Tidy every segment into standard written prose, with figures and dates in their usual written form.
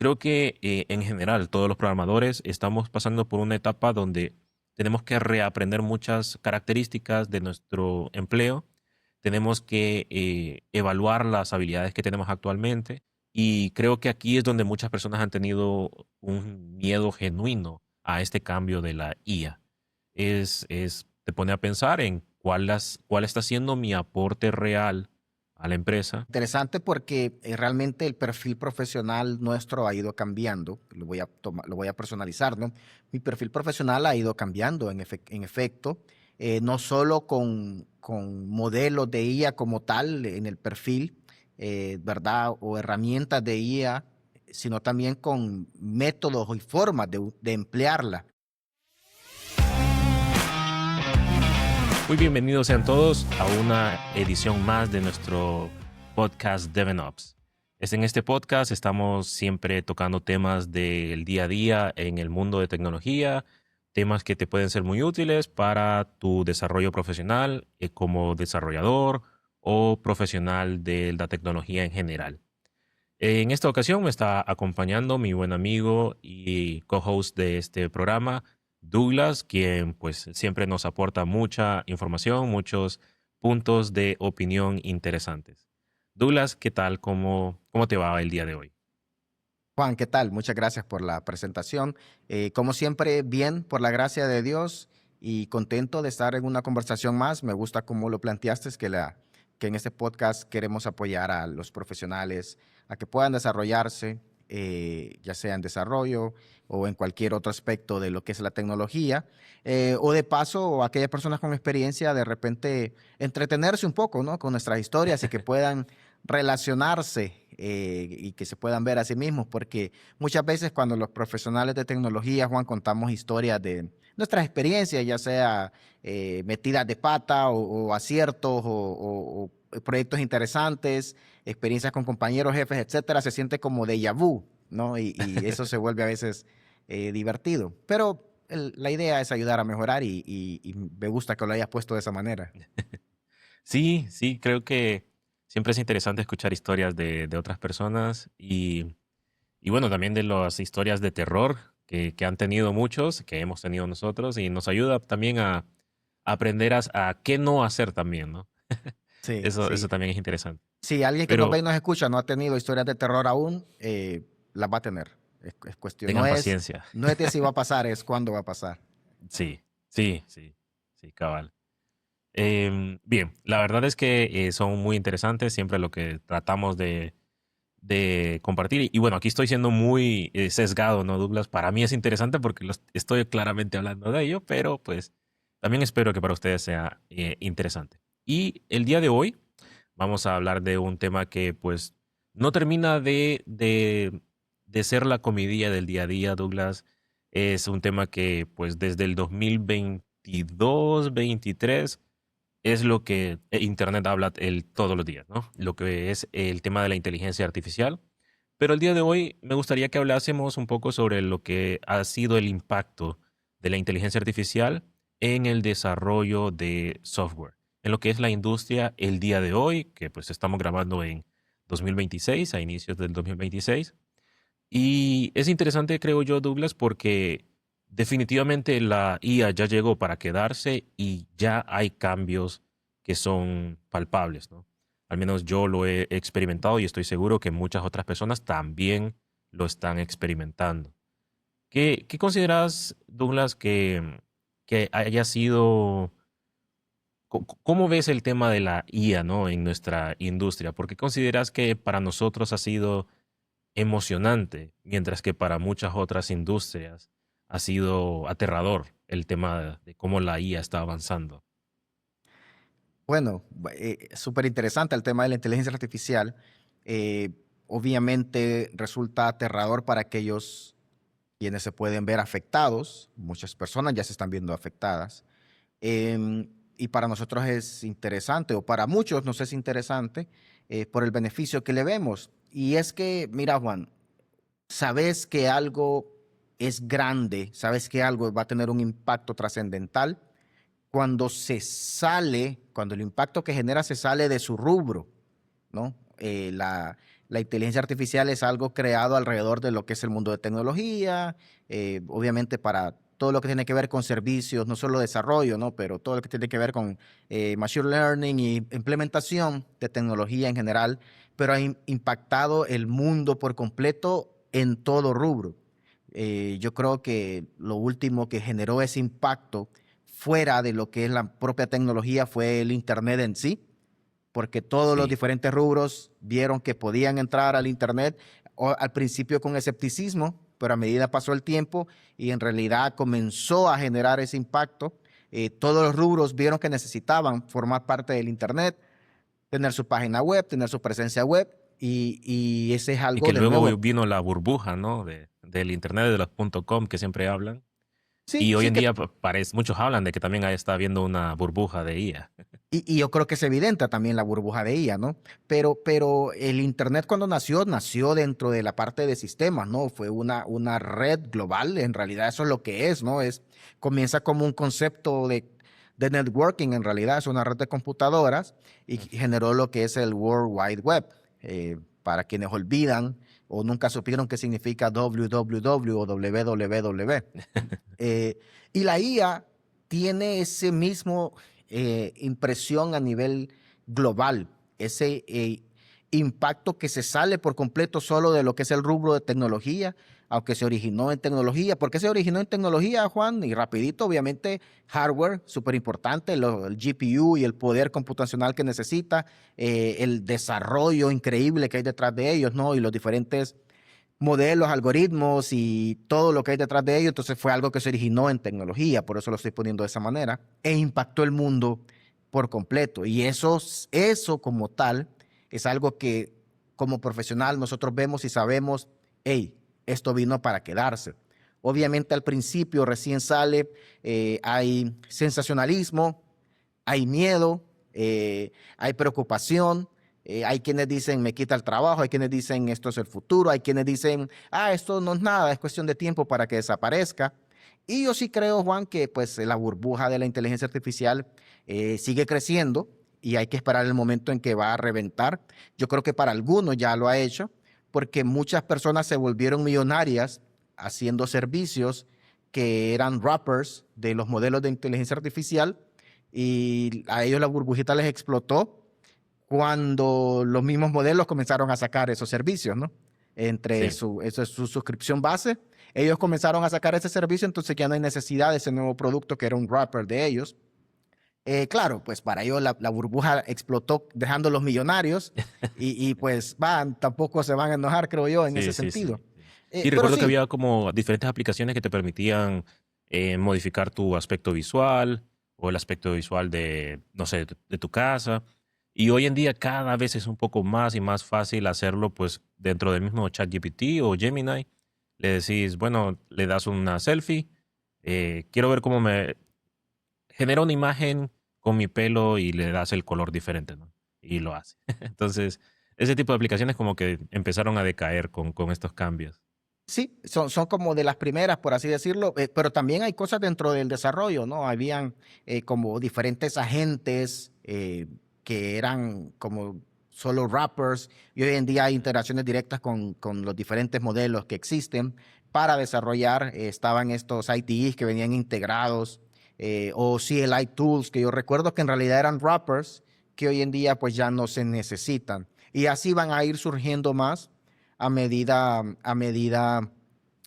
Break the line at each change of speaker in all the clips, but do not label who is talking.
Creo que en general todos los programadores estamos pasando por una etapa donde tenemos que reaprender muchas características de nuestro empleo, tenemos que evaluar las habilidades que tenemos actualmente y creo que aquí es donde muchas personas han tenido un miedo genuino a este cambio de la IA. Te pone a pensar en cuál está siendo mi aporte real a la empresa.
Interesante porque realmente el perfil profesional nuestro ha ido cambiando. Lo voy a personalizar, ¿no? Mi perfil profesional ha ido cambiando en efecto, no solo con modelos de IA como tal en el perfil, ¿verdad? O herramientas de IA, sino también con métodos y formas de emplearla.
Muy bienvenidos sean todos a una edición más de nuestro podcast DevOps. En este podcast estamos siempre tocando temas del día a día en el mundo de tecnología, temas que te pueden ser muy útiles para tu desarrollo profesional como desarrollador o profesional de la tecnología en general. En esta ocasión me está acompañando mi buen amigo y co-host de este programa, Douglas, quien pues siempre nos aporta mucha información, muchos puntos de opinión interesantes. Douglas, ¿qué tal? ¿Cómo te va el día de hoy?
Juan, ¿qué tal? Muchas gracias por la presentación. Como siempre, bien, por la gracia de Dios y contento de estar en una conversación más. Me gusta cómo lo planteaste, que en este podcast queremos apoyar a los profesionales a que puedan desarrollarse, ya sea en desarrollo o en cualquier otro aspecto de lo que es la tecnología, o de paso, aquellas personas con experiencia de repente entretenerse un poco, ¿no? Con nuestras historias y que puedan relacionarse y que se puedan ver a sí mismos, porque muchas veces cuando los profesionales de tecnología, Juan, contamos historias de nuestras experiencias, ya sea metidas de pata o aciertos o proyectos interesantes, experiencias con compañeros, jefes, etcétera, se siente como déjà vu, ¿no? Y eso se vuelve a veces divertido. Pero la idea es ayudar a mejorar y me gusta que lo hayas puesto de esa manera.
Sí, sí, creo que siempre es interesante escuchar historias de otras personas y bueno, también de las historias de terror que han tenido muchos, que hemos tenido nosotros y nos ayuda también a aprender a qué no hacer también, ¿no?
Sí,
Eso
sí.
también es interesante.
Si alguien que nos ve
Pero
y nos escucha no ha tenido historias de terror aún, las va a tener. Es cuestión,
tengan paciencia.
no es de si va a pasar, es cuándo va a pasar.
Sí, sí, sí, sí, cabal. Bien, la verdad es que son muy interesantes siempre lo que tratamos de compartir. Y bueno, aquí estoy siendo muy sesgado, ¿no, Douglas? Para mí es interesante porque estoy claramente hablando de ello, pero pues también espero que para ustedes sea interesante. Y el día de hoy vamos a hablar de un tema que pues no termina de ser la comidilla del día a día, Douglas. Es un tema que pues desde el 2022, 23 es lo que Internet habla todos los días, ¿no? Lo que es el tema de la inteligencia artificial. Pero el día de hoy me gustaría que hablásemos un poco sobre lo que ha sido el impacto de la inteligencia artificial en el desarrollo de software, en lo que es la industria el día de hoy, que pues estamos grabando en 2026, a inicios del 2026. Y es interesante, creo yo, Douglas, porque definitivamente la IA ya llegó para quedarse y ya hay cambios que son palpables, ¿no? Al menos yo lo he experimentado y estoy seguro que muchas otras personas también lo están experimentando. ¿Qué consideras, Douglas, que haya sido... ¿Cómo ves el tema de la IA, ¿no? En nuestra industria? ¿Por qué consideras que para nosotros ha sido emocionante, mientras que para muchas otras industrias ha sido aterrador el tema de cómo la IA está avanzando?
Bueno, súper interesante el tema de la inteligencia artificial. Eh, Obviamente resulta aterrador para aquellos quienes se pueden ver afectados. Muchas personas ya se están viendo afectadas. Y para nosotros es interesante, o para muchos nos es interesante, por el beneficio que le vemos. Y es que, mira, Juan, sabes que algo es grande, sabes que algo va a tener un impacto trascendental cuando cuando el impacto que genera se sale de su rubro, ¿no? La inteligencia artificial es algo creado alrededor de lo que es el mundo de tecnología, obviamente para todo lo que tiene que ver con servicios, no solo desarrollo, ¿no? Pero todo lo que tiene que ver con machine learning y implementación de tecnología en general, pero ha impactado el mundo por completo en todo rubro. Yo creo que lo último que generó ese impacto fuera de lo que es la propia tecnología fue el Internet en sí, porque todos los
Sí.
diferentes rubros vieron que podían entrar al Internet al principio con escepticismo, pero a medida pasó el tiempo y en realidad comenzó a generar ese impacto. Todos los rubros vieron que necesitaban formar parte del Internet, tener su página web, tener su presencia web, y ese es
Y
algo
que
de
luego
nuevo.
vino la burbuja, ¿no? Del internet, de los .com que siempre hablan.
Sí,
Y hoy
sí,
en día parece, muchos hablan de que también ahí está habiendo una burbuja de IA.
y yo creo que es evidente también la burbuja de ella, ¿no? Pero el Internet cuando nació, nació dentro de la parte de sistemas, ¿no? Fue una red global, en realidad eso es lo que es, ¿no? Comienza como un concepto de networking, en realidad es una red de computadoras y generó lo que es el World Wide Web. Para quienes olvidan o nunca supieron qué significa www o www. Eh, y la IA tiene ese mismo impresión a nivel global, ese impacto que se sale por completo solo de lo que es el rubro de tecnología, aunque se originó en tecnología. ¿Por qué se originó en tecnología, Juan? Y rapidito, obviamente, hardware, súper importante, el GPU y el poder computacional que necesita, el desarrollo increíble que hay detrás de ellos, ¿no? Y los diferentes modelos, algoritmos y todo lo que hay detrás de ello. Entonces fue algo que se originó en tecnología, por eso lo estoy poniendo de esa manera, e impactó el mundo por completo. Y eso como tal es algo que como profesional nosotros vemos y sabemos, hey, esto vino para quedarse. Obviamente al principio recién sale, hay sensacionalismo, hay miedo, hay preocupación. Hay quienes dicen me quita el trabajo, hay quienes dicen esto es el futuro, hay quienes dicen, esto no es nada, es cuestión de tiempo para que desaparezca. Y yo sí creo, Juan, que pues la burbuja de la inteligencia artificial sigue creciendo y hay que esperar el momento en que va a reventar. Yo creo que para algunos ya lo ha hecho, porque muchas personas se volvieron millonarias haciendo servicios que eran wrappers de los modelos de inteligencia artificial y a ellos la burbujita les explotó cuando los mismos modelos comenzaron a sacar esos servicios, ¿no? Entre
Sí.
eso es su suscripción base, ellos comenzaron a sacar ese servicio, entonces ya no hay necesidad de ese nuevo producto que era un wrapper de ellos. Claro, pues para ellos la burbuja explotó dejando los millonarios y pues tampoco se van a enojar, creo yo, en ese
Sí, sí,
sentido.
sí. Sí,
Pero
recuerdo que
sí,
había como diferentes aplicaciones que te permitían modificar tu aspecto visual o el aspecto visual de, no sé, de tu casa. Y hoy en día cada vez es un poco más y más fácil hacerlo pues dentro del mismo ChatGPT o Gemini. Le decís, bueno, le das una selfie, quiero ver cómo me genera una imagen con mi pelo y le das el color diferente, ¿no? Y lo hace. Entonces, ese tipo de aplicaciones como que empezaron a decaer con estos cambios.
sí, son como de las primeras, por así decirlo, pero también hay cosas dentro del desarrollo, ¿no? Habían como diferentes agentes que eran como solo wrappers y hoy en día hay interacciones directas con los diferentes modelos que existen para desarrollar. Estaban estos ITEs que venían integrados o CLI tools que yo recuerdo que en realidad eran wrappers que hoy en día pues ya no se necesitan. Y así van a ir surgiendo más a medida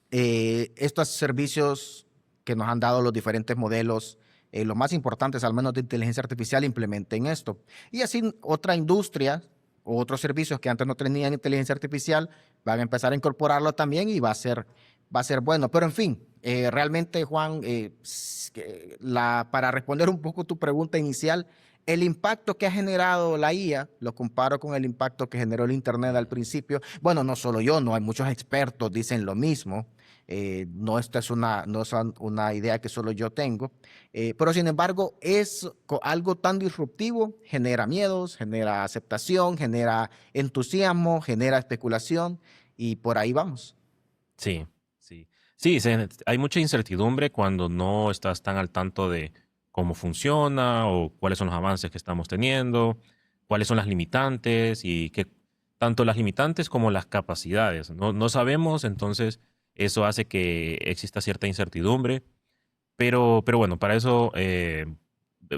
estos servicios que nos han dado los diferentes modelos, los más importantes, al menos de inteligencia artificial, implementen esto. Y así otra industria o otros servicios que antes no tenían inteligencia artificial van a empezar a incorporarlo también y va a ser bueno. Pero en fin, realmente, Juan, para responder un poco tu pregunta inicial, el impacto que ha generado la IA, lo comparo con el impacto que generó el Internet al principio. Bueno, no solo yo, no hay muchos expertos dicen lo mismo. No, esta es no es una idea que solo yo tengo, pero sin embargo es algo tan disruptivo, genera miedos, genera aceptación, genera entusiasmo, genera especulación y por ahí vamos.
Sí, sí. Sí, hay mucha incertidumbre cuando no estás tan al tanto de cómo funciona o cuáles son los avances que estamos teniendo, cuáles son las limitantes y qué tanto las limitantes como las capacidades. No sabemos, entonces eso hace que exista cierta incertidumbre. Pero bueno, para eso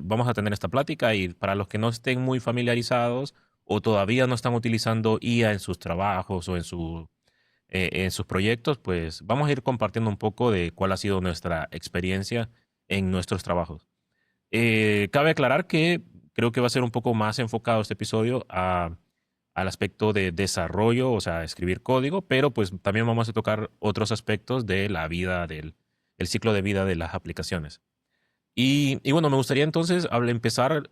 vamos a tener esta plática y para los que no estén muy familiarizados o todavía no están utilizando IA en sus trabajos o en sus proyectos, pues vamos a ir compartiendo un poco de cuál ha sido nuestra experiencia en nuestros trabajos. Cabe aclarar que creo que va a ser un poco más enfocado este episodio al aspecto de desarrollo, o sea, escribir código, pero pues también vamos a tocar otros aspectos de la vida, el ciclo de vida de las aplicaciones. Y bueno, me gustaría entonces empezar,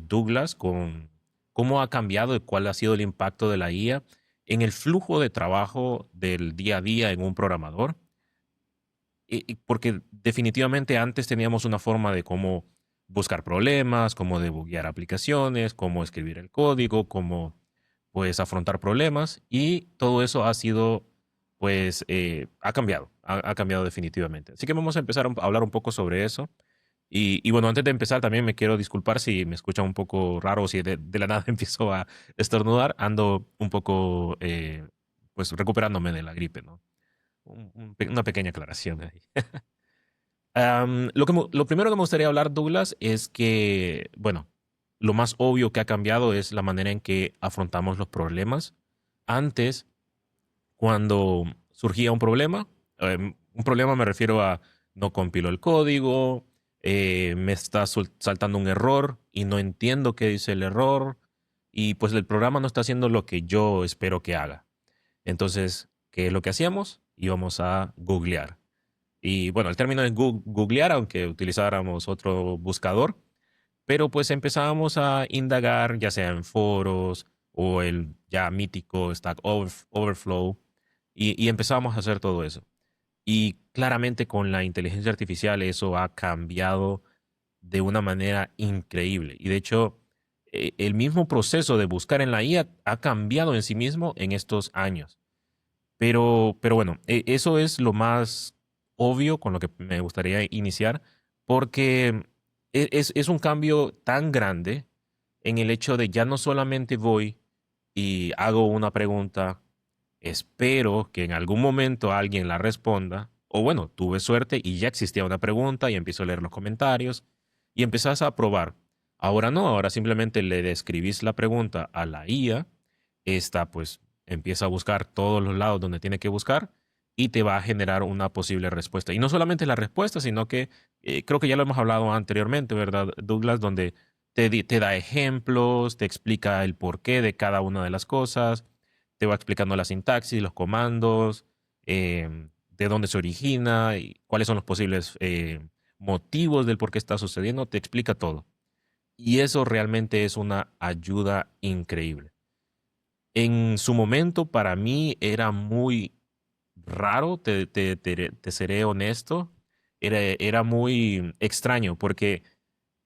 Douglas, con cómo ha cambiado y cuál ha sido el impacto de la IA en el flujo de trabajo del día a día en un programador. Porque definitivamente antes teníamos una forma de cómo buscar problemas, cómo debuguear aplicaciones, cómo escribir el código, cómo pues afrontar problemas y todo eso ha sido pues ha cambiado definitivamente. Así que vamos a empezar a hablar un poco sobre eso. Y bueno, antes de empezar también me quiero disculpar si me escuchan un poco raro o si de la nada empiezo a estornudar. Ando un poco pues recuperándome de la gripe, ¿no? Una pequeña aclaración ahí. Lo primero que me gustaría hablar, Douglas, es que, bueno, lo más obvio que ha cambiado es la manera en que afrontamos los problemas. Antes, cuando surgía un problema me refiero a no compilo el código, me está saltando un error y no entiendo qué dice el error y pues el programa no está haciendo lo que yo espero que haga. Entonces, ¿qué es lo que hacíamos? Íbamos a googlear. Y bueno, el término es googlear, aunque utilizáramos otro buscador, pero pues empezábamos a indagar, ya sea en foros o el ya mítico Overflow, y empezábamos a hacer todo eso. Y claramente con la inteligencia artificial eso ha cambiado de una manera increíble. Y de hecho, el mismo proceso de buscar en la IA ha cambiado en sí mismo en estos años. Pero bueno, eso es lo más obvio con lo que me gustaría iniciar, porque es un cambio tan grande en el hecho de ya no solamente voy y hago una pregunta, espero que en algún momento alguien la responda, o bueno, tuve suerte y ya existía una pregunta y empiezo a leer los comentarios y empezás a probar. Ahora no, ahora simplemente le describís la pregunta a la IA, esta pues empieza a buscar todos los lados donde tiene que buscar y te va a generar una posible respuesta. Y no solamente la respuesta, sino que creo que ya lo hemos hablado anteriormente, ¿verdad, Douglas? Donde te da ejemplos, te explica el porqué de cada una de las cosas, te va explicando la sintaxis, los comandos, de dónde se origina y cuáles son los posibles motivos del por qué está sucediendo, te explica todo. Y eso realmente es una ayuda increíble. En su momento, para mí era muy raro, te seré honesto, era muy extraño porque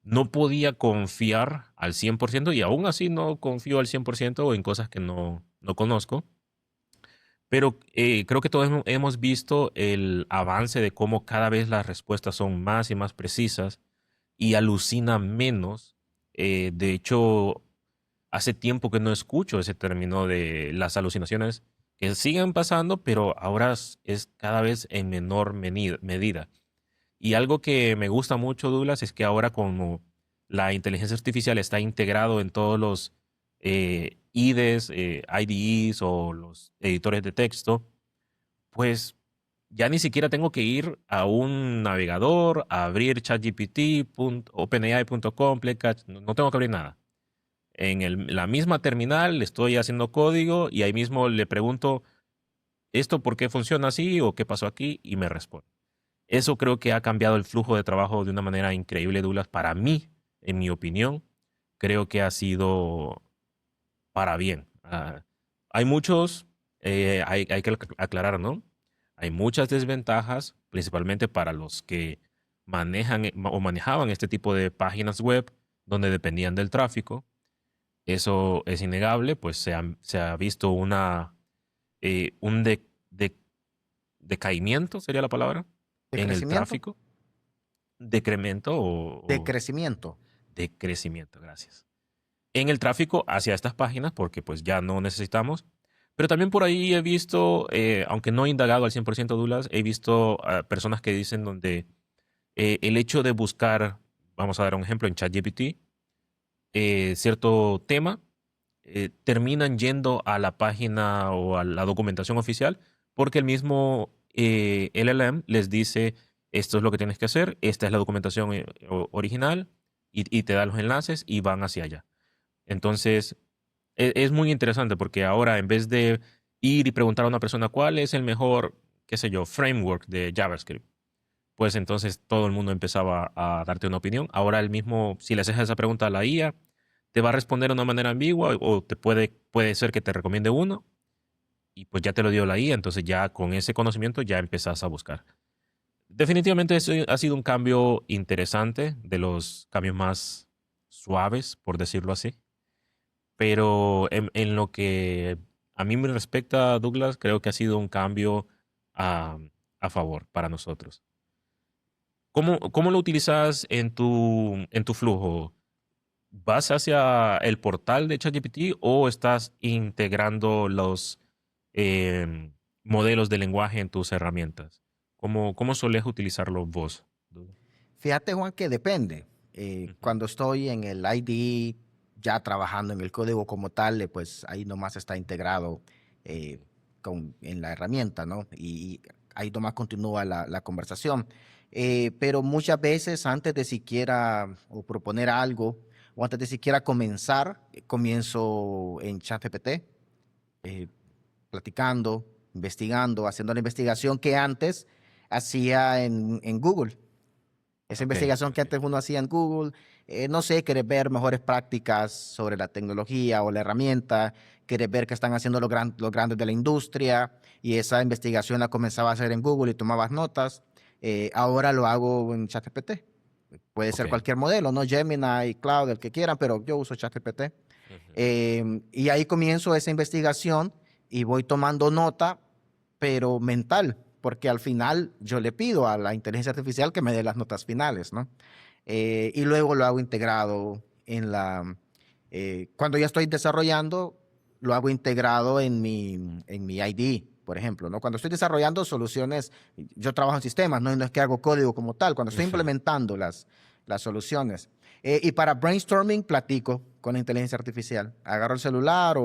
no podía confiar al 100% y aún así no confío al 100% en cosas que no conozco. Pero creo que todos hemos visto el avance de cómo cada vez las respuestas son más y más precisas y alucina menos. De hecho, hace tiempo que no escucho ese término de las alucinaciones que siguen pasando, pero ahora es cada vez en menor medida. Y algo que me gusta mucho, Douglas, es que ahora como la inteligencia artificial está integrado en todos los IDEs, IDEs o los editores de texto, pues ya ni siquiera tengo que ir a un navegador, a abrir ChatGPT, OpenAI.com, no tengo que abrir nada. La misma terminal le estoy haciendo código y ahí mismo le pregunto, ¿esto por qué funciona así o qué pasó aquí? Y me responde. Eso creo que ha cambiado el flujo de trabajo de una manera increíble, Douglas. Para mí, en mi opinión, creo que ha sido para bien. Hay muchos, hay que aclarar, ¿no? Hay muchas desventajas, principalmente para los que manejan o manejaban este tipo de páginas web donde dependían del tráfico. Eso es innegable, pues se ha visto un decaimiento, sería la palabra,
¿De
en el
crecimiento?
tráfico. Decremento
De
o
crecimiento.
decrecimiento, gracias. en el tráfico hacia estas páginas, porque pues ya no necesitamos. Pero también por ahí he visto, aunque no he indagado al 100% Douglas, he visto personas que dicen donde el hecho de buscar, vamos a dar un ejemplo, en ChatGPT, cierto tema, terminan yendo a la página o a la documentación oficial porque el mismo LLM les dice, esto es lo que tienes que hacer, esta es la documentación original y te da los enlaces y van hacia allá. Entonces, es muy interesante porque ahora en vez de ir y preguntar a una persona cuál es el mejor, qué sé yo, framework de JavaScript, pues entonces todo el mundo empezaba a darte una opinión. Ahora el mismo, si le haces esa pregunta a la IA, te va a responder de una manera ambigua o puede ser que te recomiende uno y pues ya te lo dio la IA, entonces ya con ese conocimiento ya empezás a buscar. Definitivamente eso ha sido un cambio interesante, de los cambios más suaves, por decirlo así. Pero en lo que a mí me respecta, Douglas, creo que ha sido un cambio a, a favor para nosotros. ¿Cómo lo utilizas en tu flujo? ¿Vas hacia el portal de ChatGPT o estás integrando los modelos de lenguaje en tus herramientas? ¿Cómo solés utilizarlo vos? Douglas?
Fíjate, Juan, que depende.
Ujú.
Cuando estoy en el IDE, ya trabajando en el código como tal, pues ahí nomás está integrado eh, en la herramienta, ¿no? Y ahí nomás continúa la conversación. Pero muchas veces antes de siquiera o proponer algo, o antes de siquiera comenzar, comienzo en ChatGPT, eh, platicando, investigando, haciendo la investigación que antes hacía en Google. Esa
Ok,
investigación que
ok.
antes uno hacía en Google, no sé, querés ver mejores prácticas sobre la tecnología o la herramienta, querés ver qué están haciendo los grandes de la industria, y esa investigación la comenzaba a hacer en Google y tomabas notas. Ahora lo hago en ChatGPT. Puede
Ok.
ser cualquier modelo, ¿no? Gemini, Cloud, el que quieran, pero yo uso ChatGPT.
Ujú.
Y ahí comienzo esa investigación y voy tomando nota, pero mental, porque al final yo le pido a la inteligencia artificial que me dé las notas finales, ¿no? Y luego lo hago integrado cuando ya estoy desarrollando, lo hago integrado en mi ID, por ejemplo, ¿no? Cuando estoy desarrollando soluciones, yo trabajo en sistemas, ¿no? Y no es que hago código como tal, cuando estoy
Ujú.
implementando las soluciones. Y para brainstorming platico con la inteligencia artificial. Agarro el celular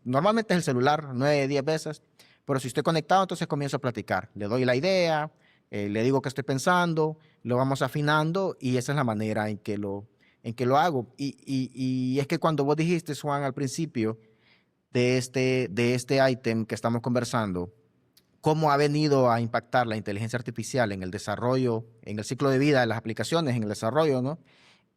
normalmente es el celular 9, 10 veces, pero si estoy conectado, entonces comienzo a platicar. Le doy la idea, le digo qué estoy pensando, lo vamos afinando y esa es la manera en que lo hago. Y es que cuando vos dijiste, Juan, al principio de este ítem que estamos conversando, cómo ha venido a impactar la inteligencia artificial en el desarrollo, en el ciclo de vida de las aplicaciones, en el desarrollo, ¿no?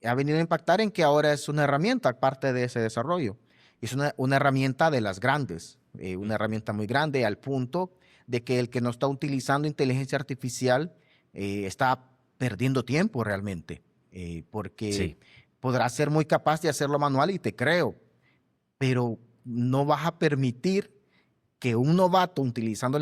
Ha venido a impactar en que ahora es una herramienta parte de ese desarrollo. Es una herramienta de las grandes, una
Ujú.
herramienta muy grande al punto de que el que no está utilizando inteligencia artificial está perdiendo tiempo realmente, porque
Sí.
podrá ser muy capaz de hacerlo manual y te creo, pero no vas a permitir que un novato utilizando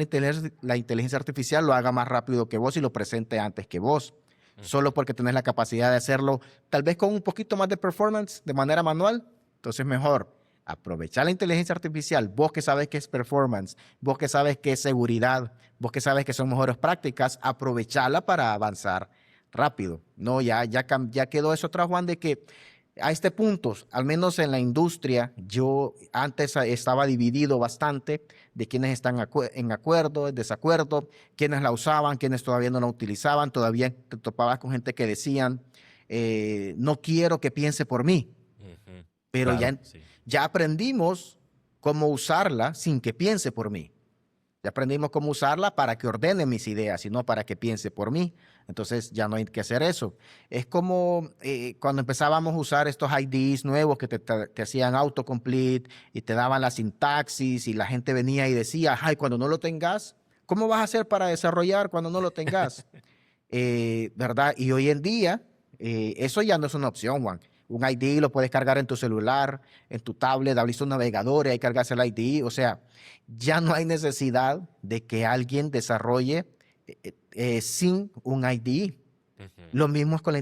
la inteligencia artificial lo haga más rápido que vos y lo presente antes que vos,
Ujú.
solo porque tenés la capacidad de hacerlo tal vez con un poquito más de performance de manera manual. Entonces mejor aprovechar la inteligencia artificial, vos que sabes que es performance, vos que sabes que es seguridad, vos que sabes que son mejores prácticas, aprovecharla para avanzar rápido. No, ya quedó eso atrás, Juan, de que a este punto, al menos en la industria, yo antes estaba dividido bastante de quienes están en acuerdo, en desacuerdo, quienes la usaban, quienes todavía no la utilizaban, todavía te topabas con gente que decían, no quiero que piense por mí,
Ujú.
pero
Claro, sí.
ya aprendimos cómo usarla sin que piense por mí. Ya aprendimos cómo usarla para que ordene mis ideas y no para que piense por mí. Entonces ya no hay que hacer eso. Es como cuando empezábamos a usar estos IDs nuevos que te hacían autocomplete y te daban la sintaxis y la gente venía y decía, ay, cuando no lo tengas, ¿cómo vas a hacer para desarrollar cuando no lo tengas? ¿Verdad? Y hoy en día, eso ya no es una opción, Juan. Un ID lo puedes cargar en tu celular, en tu tablet, abriste un navegador y ahí cargas el ID. O sea, ya no hay necesidad de que alguien desarrolle sin un ID.
Ujú.
Lo mismo es con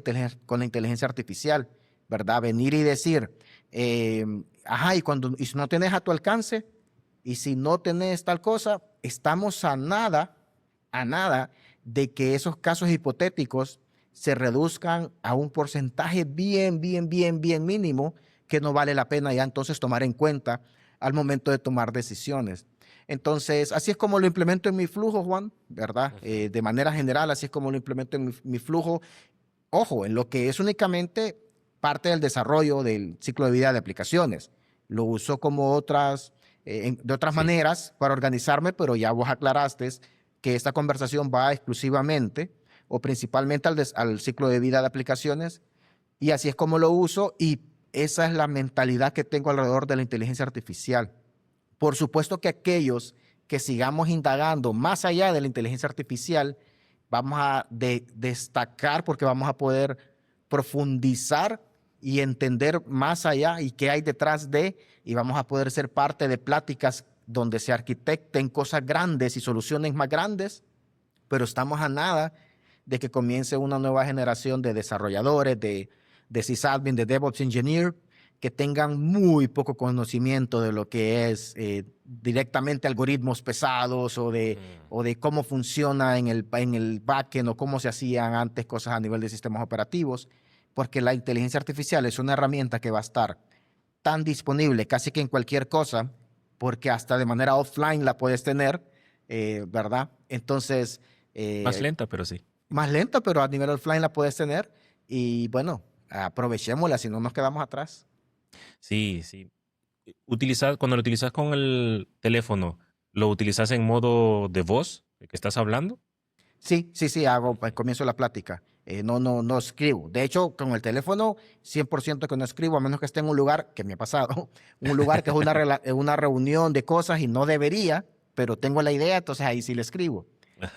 la inteligencia artificial, ¿verdad? Venir y decir, Eh, ajá, y si no tienes a tu alcance, y si no tenés tal cosa, estamos a nada de que esos casos hipotéticos se reduzcan a un porcentaje bien mínimo que no vale la pena ya entonces tomar en cuenta al momento de tomar decisiones. Entonces, así es como lo implemento en mi flujo, Juan, ¿verdad?
Ujú.
De manera general, así es como lo implemento en mi flujo. Ojo, en lo que es únicamente parte del desarrollo del ciclo de vida de aplicaciones. Lo uso como de otras
Sí,
maneras para organizarme, pero ya vos aclaraste que esta conversación va exclusivamente o principalmente al ciclo de vida de aplicaciones y así es como lo uso y esa es la mentalidad que tengo alrededor de la inteligencia artificial. Por supuesto que aquellos que sigamos indagando más allá de la inteligencia artificial, vamos a destacar porque vamos a poder profundizar y entender más allá y qué hay detrás de, y vamos a poder ser parte de pláticas donde se arquitecten cosas grandes y soluciones más grandes, pero estamos a nada de que comience una nueva generación de desarrolladores, de sysadmin, de DevOps Engineer, que tengan muy poco conocimiento de lo que es directamente algoritmos pesados
mm,
o de cómo funciona en el backend o cómo se hacían antes cosas a nivel de sistemas operativos, porque la inteligencia artificial es una herramienta que va a estar tan disponible casi que en cualquier cosa, porque hasta de manera offline la puedes tener, ¿verdad? Entonces,
más
eh,
lenta, pero sí.
más lenta, pero a nivel offline la puedes tener y bueno, aprovechémosla si no nos quedamos atrás.
Sí, sí. Cuando lo utilizas con el teléfono, ¿lo utilizas en modo de voz, de que estás hablando?
Sí, hago,
Ujú.
comienzo la plática. No escribo. De hecho, con el teléfono, 100% que no escribo, a menos que esté en un lugar, que me ha pasado, un lugar que es una reunión de cosas y no debería, pero tengo la idea, entonces ahí sí le escribo.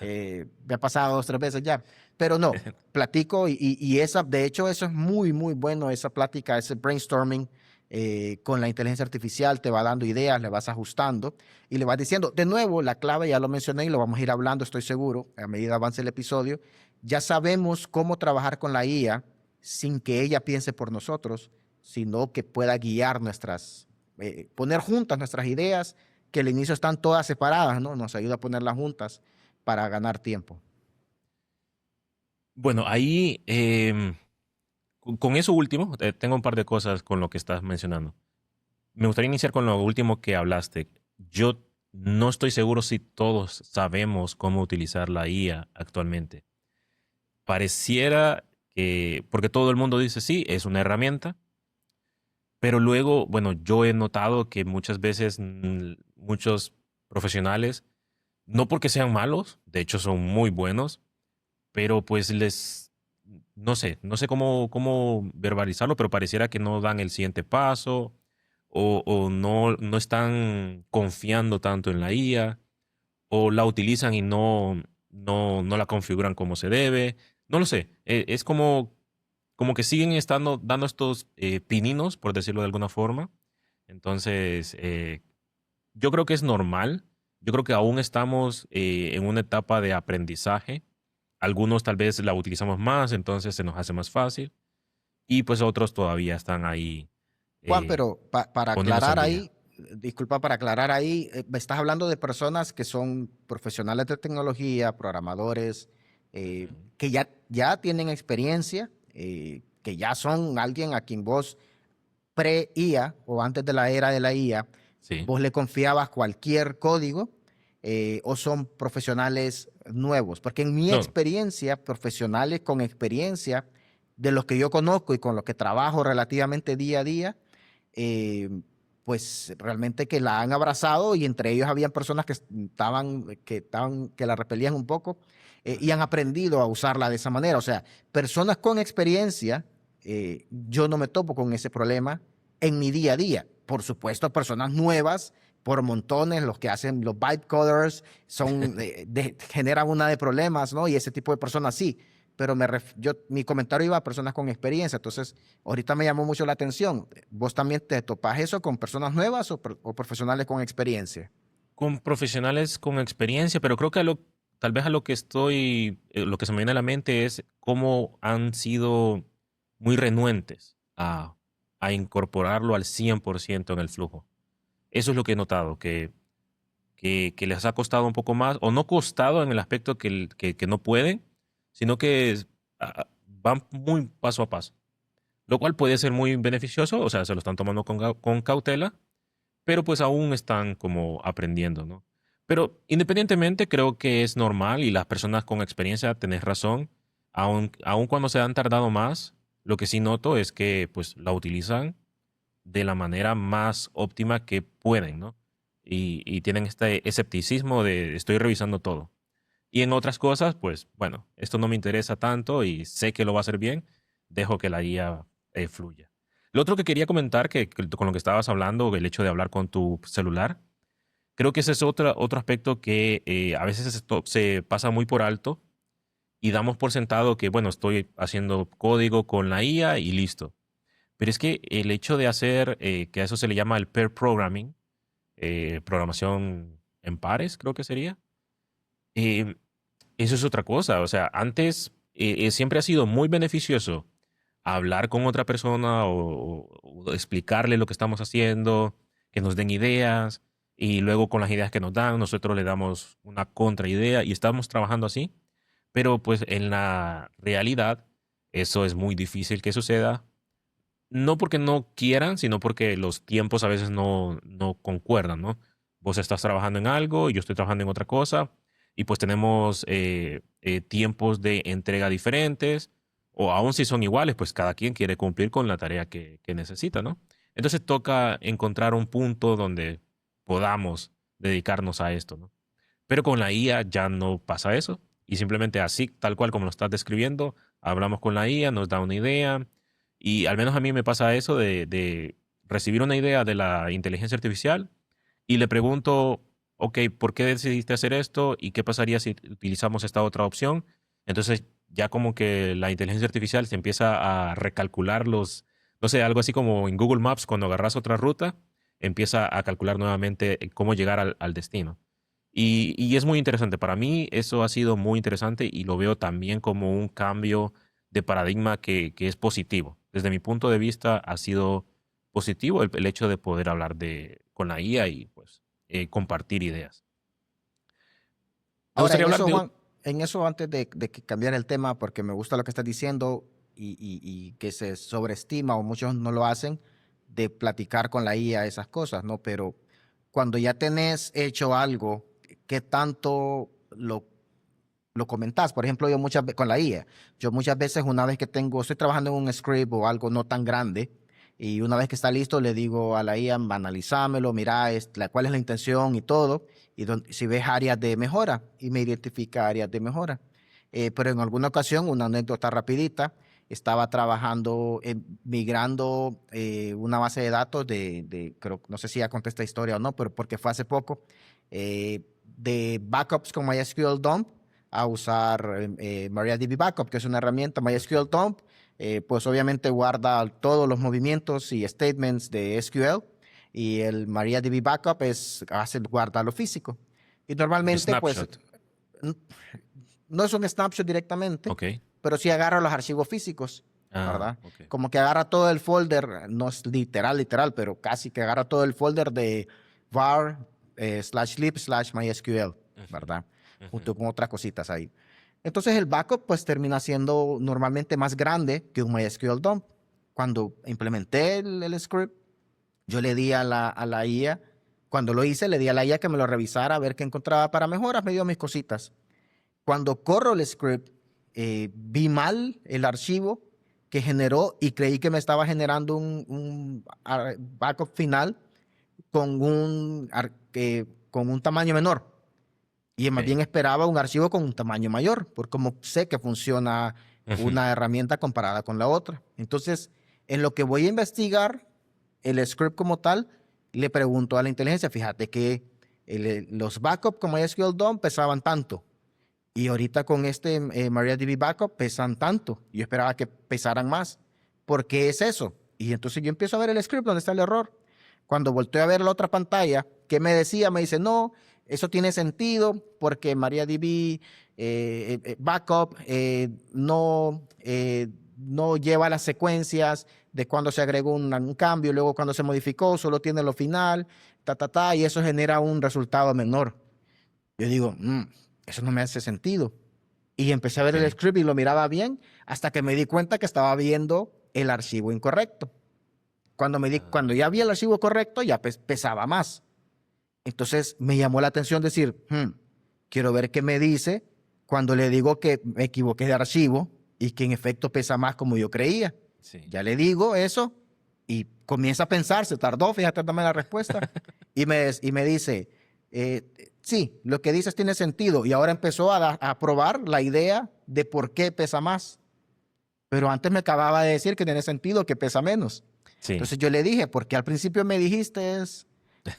Me ha pasado 2, 3 veces ya. Pero no, platico y esa, de hecho, eso es muy bueno, esa plática, ese brainstorming con la inteligencia artificial, te va dando ideas, le vas ajustando y le vas diciendo, de nuevo, la clave ya lo mencioné y lo vamos a ir hablando, estoy seguro, a medida avance el episodio, ya sabemos cómo trabajar con la IA sin que ella piense por nosotros, sino que pueda guiar poner juntas nuestras ideas, que al inicio están todas separadas, ¿no? Nos ayuda a ponerlas juntas para ganar tiempo.
Bueno, ahí, con eso último, tengo un par de cosas con lo que estás mencionando. Me gustaría iniciar con lo último que hablaste. Yo no estoy seguro si todos sabemos cómo utilizar la IA actualmente. Pareciera que, porque todo el mundo dice sí, es una herramienta, pero luego, bueno, yo he notado que muchas veces muchos profesionales, no porque sean malos, de hecho son muy buenos, pero pues no sé cómo verbalizarlo, pero pareciera que no dan el siguiente paso o no están confiando tanto en la IA o la utilizan y no la configuran como se debe. No lo sé. Es como que siguen estando dando estos pininos, por decirlo de alguna forma. Entonces, yo creo que es normal. Yo creo que aún estamos en una etapa de aprendizaje. Algunos tal vez la utilizamos más, entonces se nos hace más fácil. Y pues otros todavía están ahí
Juan,
eh,
pero para
poniéndose
aclarar
al día.
ahí, disculpa, para aclarar ahí, me estás hablando de personas que son profesionales de tecnología, programadores,
Ujú.
que ya tienen experiencia, que ya son alguien a quien vos pre-IA o antes de la era de la IA,
Sí,
vos le confiabas cualquier código o son profesionales nuevos. Porque en mi
no,
experiencia, profesionales con experiencia de los que yo conozco y con los que trabajo relativamente día a día, eh, pues realmente que la han abrazado y entre ellos habían personas que la repelían un poco y han aprendido a usarla de esa manera. O sea, personas con experiencia, yo no me topo con ese problema en mi día a día. Por supuesto, personas nuevas por montones, los que hacen los byte coders generan una de problemas, ¿no? Y ese tipo de personas sí, pero mi comentario iba a personas con experiencia, entonces ahorita me llamó mucho la atención. ¿Vos también te topás eso con personas nuevas o profesionales con experiencia?
con profesionales con experiencia, pero creo que tal vez a lo que lo que se me viene a la mente es cómo han sido muy renuentes a incorporarlo al 100% en el flujo. Eso es lo que he notado, que les ha costado un poco más, o no costado en el aspecto que no pueden, sino que van muy paso a paso, lo cual puede ser muy beneficioso, o sea, se lo están tomando con cautela, pero pues aún están como aprendiendo, ¿no? Pero independientemente, creo que es normal y las personas con experiencia, tenés razón, aun cuando se han tardado más, lo que sí noto es que pues la utilizan de la manera más óptima que pueden, ¿no? Y tienen este escepticismo de estoy revisando todo. Y en otras cosas, pues bueno, esto no me interesa tanto y sé que lo va a hacer bien, dejo que la guía fluya. Lo otro que quería comentar, que con lo que estabas hablando, el hecho de hablar con tu celular, creo que ese es otro aspecto que a veces se pasa muy por alto y damos por sentado que, bueno, estoy haciendo código con la IA y listo. Pero es que el hecho de hacer, que a eso se le llama el pair programming, programación en pares, creo que sería, eh, eso es otra cosa. O sea, antes siempre ha sido muy beneficioso hablar con otra persona o explicarle lo que estamos haciendo, que nos den ideas y luego con las ideas que nos dan, nosotros le damos una contraidea y estamos trabajando así. Pero pues en la realidad eso es muy difícil que suceda. No porque no quieran, sino porque los tiempos a veces no concuerdan, ¿no? Vos estás trabajando en algo y yo estoy trabajando en otra cosa y pues tenemos tiempos de entrega diferentes o aun si son iguales, pues cada quien quiere cumplir con la tarea que necesita, ¿no? Entonces toca encontrar un punto donde podamos dedicarnos a esto, ¿no? Pero con la IA ya no pasa eso y simplemente así, tal cual como lo estás describiendo, hablamos con la IA, nos da una idea y al menos a mí me pasa eso de recibir una idea de la inteligencia artificial y le pregunto, ok, ¿por qué decidiste hacer esto? ¿Y qué pasaría si utilizamos esta otra opción? Entonces ya como que la inteligencia artificial se empieza a recalcular no sé, algo así como en Google Maps cuando agarras otra ruta, empieza a calcular nuevamente cómo llegar al destino. Y es muy interesante. Para mí eso ha sido muy interesante y lo veo también como un cambio de paradigma que es positivo. Desde mi punto de vista ha sido positivo el hecho de poder hablar con la IA y pues compartir ideas. Me
Ahora,
gustaría
en
hablar
eso,
de...
Juan, en eso antes de que cambiar el tema, porque me gusta lo que estás diciendo y que se sobreestima o muchos no lo hacen, de platicar con la IA esas cosas, ¿no? Pero cuando ya tenés hecho algo, ¿qué tanto lo comentás? Por ejemplo, yo muchas veces con la IA, yo muchas veces una vez que estoy trabajando en un script o algo no tan grande, y una vez que está listo, le digo a la IA, analizámelo, mira cuál es la intención y todo, y si ves áreas de mejora, y me identifica áreas de mejora. Pero en alguna ocasión, una anécdota rapidita, estaba trabajando, migrando una base de datos creo, no sé si ya conté esta historia o no, pero porque fue hace poco, de backups con MySQL Dump a usar MariaDB Backup, que es una herramienta. MySQL Dump, pues obviamente guarda todos los movimientos y statements de SQL y el MariaDB Backup guarda lo físico. Y
Un
normalmente, pues,
snapshot.
n- no es un snapshot directamente,
Ok.
pero sí agarra los archivos físicos,
Ah,
¿verdad?
ok.
Como que agarra todo el folder, no es literal, pero casi que agarra todo el folder de var /lib/mysql,
Ujú,
¿verdad?
ujú.
Junto con otras cositas ahí. Entonces el backup pues termina siendo normalmente más grande que un MySQL dump. Cuando implementé el script, yo le di a la IA, cuando lo hice, le di a la IA que me lo revisara a ver qué encontraba para mejoras, me dio mis cositas. Cuando corro el script, vi mal el archivo que generó y creí que me estaba generando un backup final con un tamaño menor. Y más
Ok.
bien esperaba un archivo con un tamaño mayor, por cómo sé que funciona
Ujú.
una herramienta comparada con la otra. Entonces, en lo que voy a investigar el script como tal, le pregunto a la inteligencia, fíjate que los backups como MySQL DOM pesaban tanto y ahorita con este MariaDB Backup pesan tanto. Yo esperaba que pesaran más. ¿Por qué es eso? Y entonces yo empiezo a ver el script donde está el error. Cuando volteo a ver la otra pantalla, ¿qué me decía? Me dice, no, eso tiene sentido porque MariaDB Backup no lleva las secuencias de cuando se agregó un cambio, luego cuando se modificó, solo tiene lo final, y eso genera un resultado menor. Yo digo, eso no me hace sentido. Y empecé a ver el
Sí.
script y lo miraba bien hasta que me di cuenta que estaba viendo el archivo incorrecto. Cuando ya vi el
Ah,
archivo correcto, ya pesaba más. Entonces me llamó la atención decir, quiero ver qué me dice cuando le digo que me equivoqué de archivo y que en efecto pesa más como yo creía.
sí.
Ya le digo eso y comienza a pensar, se tardó, fíjate, dame la respuesta. Y me dice, sí, lo que dices tiene sentido. Y ahora empezó a probar la idea de por qué pesa más. Pero antes me acababa de decir que tiene sentido que pesa menos.
Sí.
Entonces yo le dije, porque al principio me dijiste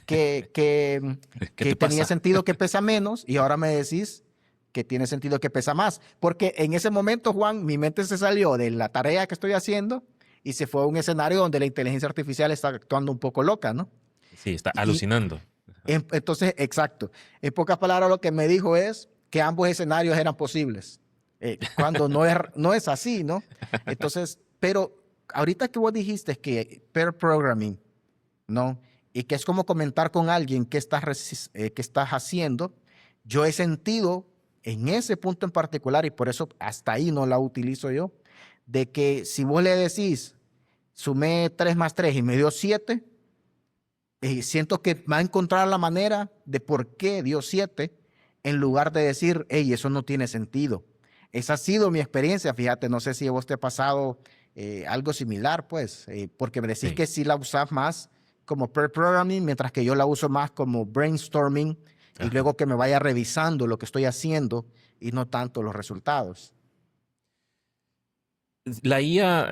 que, que,
¿Qué
que
te
tenía
pasa?
sentido que pesa menos y ahora me decís que tiene sentido que pesa más. Porque en ese momento, Juan, mi mente se salió de la tarea que estoy haciendo y se fue a un escenario donde la inteligencia artificial está actuando un poco loca, ¿no?
Sí, está
Y
alucinando. Ajá.
entonces, exacto. En pocas palabras, lo que me dijo es que ambos escenarios eran posibles, cuando no es así, ¿no? Entonces, pero ahorita que vos dijiste que pair programming, ¿no? Y que es como comentar con alguien qué estás haciendo. Yo he sentido en ese punto en particular, y por eso hasta ahí no la utilizo yo, de que si vos le decís, sumé 3 más 3 y me dio 7, siento que va a encontrar la manera de por qué dio 7 en lugar de decir, hey, eso no tiene sentido. Esa ha sido mi experiencia, fíjate, no sé si a vos te ha pasado algo similar, pues, porque me decís
Sí.
que sí la usás más como pair programming, mientras que yo la uso más como brainstorming y
Ajá.
luego que me vaya revisando lo que estoy haciendo y no tanto los resultados.
La IA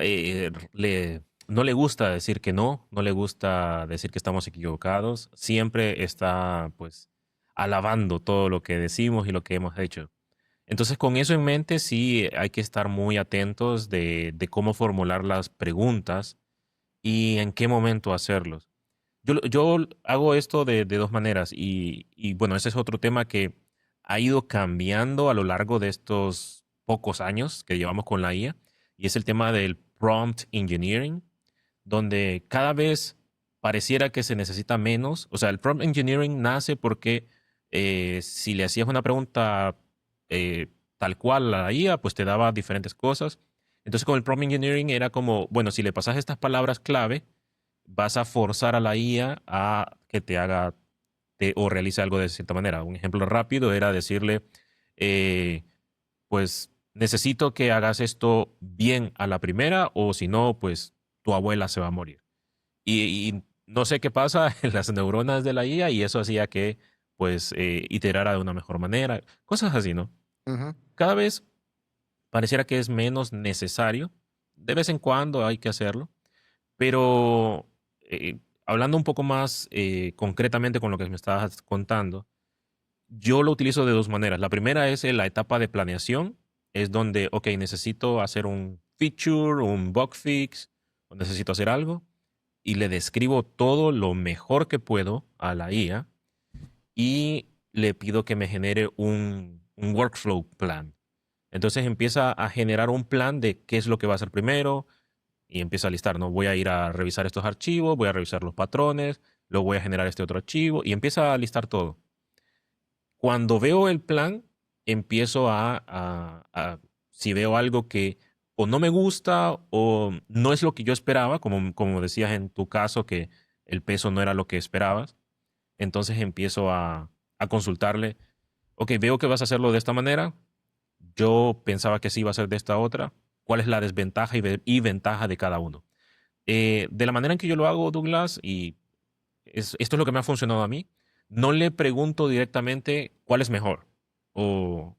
no le gusta decir que no, no le gusta decir que estamos equivocados. Siempre está, pues, alabando todo lo que decimos y lo que hemos hecho. Entonces, con eso en mente, sí hay que estar muy atentos de cómo formular las preguntas y en qué momento hacerlos. Yo hago esto de dos maneras y bueno, ese es otro tema que ha ido cambiando a lo largo de estos pocos años que llevamos con la IA y es el tema del prompt engineering, donde cada vez pareciera que se necesita menos. O sea, el prompt engineering nace porque si le hacías una pregunta tal cual a la IA, pues te daba diferentes cosas. Entonces con el prompt engineering era como, bueno, si le pasas estas palabras clave, vas a forzar a la IA a que te haga o realice algo de cierta manera. Un ejemplo rápido era decirle, eh, pues necesito que hagas esto bien a la primera o si no, pues tu abuela se va a morir. Y no sé qué pasa en las neuronas de la IA y eso hacía que pues iterara de una mejor manera. Cosas así, ¿no?
Ujú,
Cada vez pareciera que es menos necesario. De vez en cuando hay que hacerlo, pero hablando un poco más concretamente con lo que me estabas contando, yo lo utilizo de dos maneras. La primera es en la etapa de planeación, es donde, ok, necesito hacer un feature, un bug fix, o necesito hacer algo, y le describo todo lo mejor que puedo a la IA y le pido que me genere un workflow plan. Entonces empieza a generar un plan de qué es lo que va a hacer primero, y empieza a listar, ¿no? Voy a ir a revisar estos archivos, voy a revisar los patrones, luego voy a generar este otro archivo y empieza a listar todo. Cuando veo el plan, empiezo si veo algo que o no me gusta o no es lo que yo esperaba, como decías en tu caso, que el peso no era lo que esperabas, entonces empiezo a consultarle, ok, veo que vas a hacerlo de esta manera, yo pensaba que sí iba a ser de esta otra, ¿cuál es la desventaja y ventaja de cada uno? De la manera en que yo lo hago, Douglas, y esto es lo que me ha funcionado a mí, no le pregunto directamente cuál es mejor o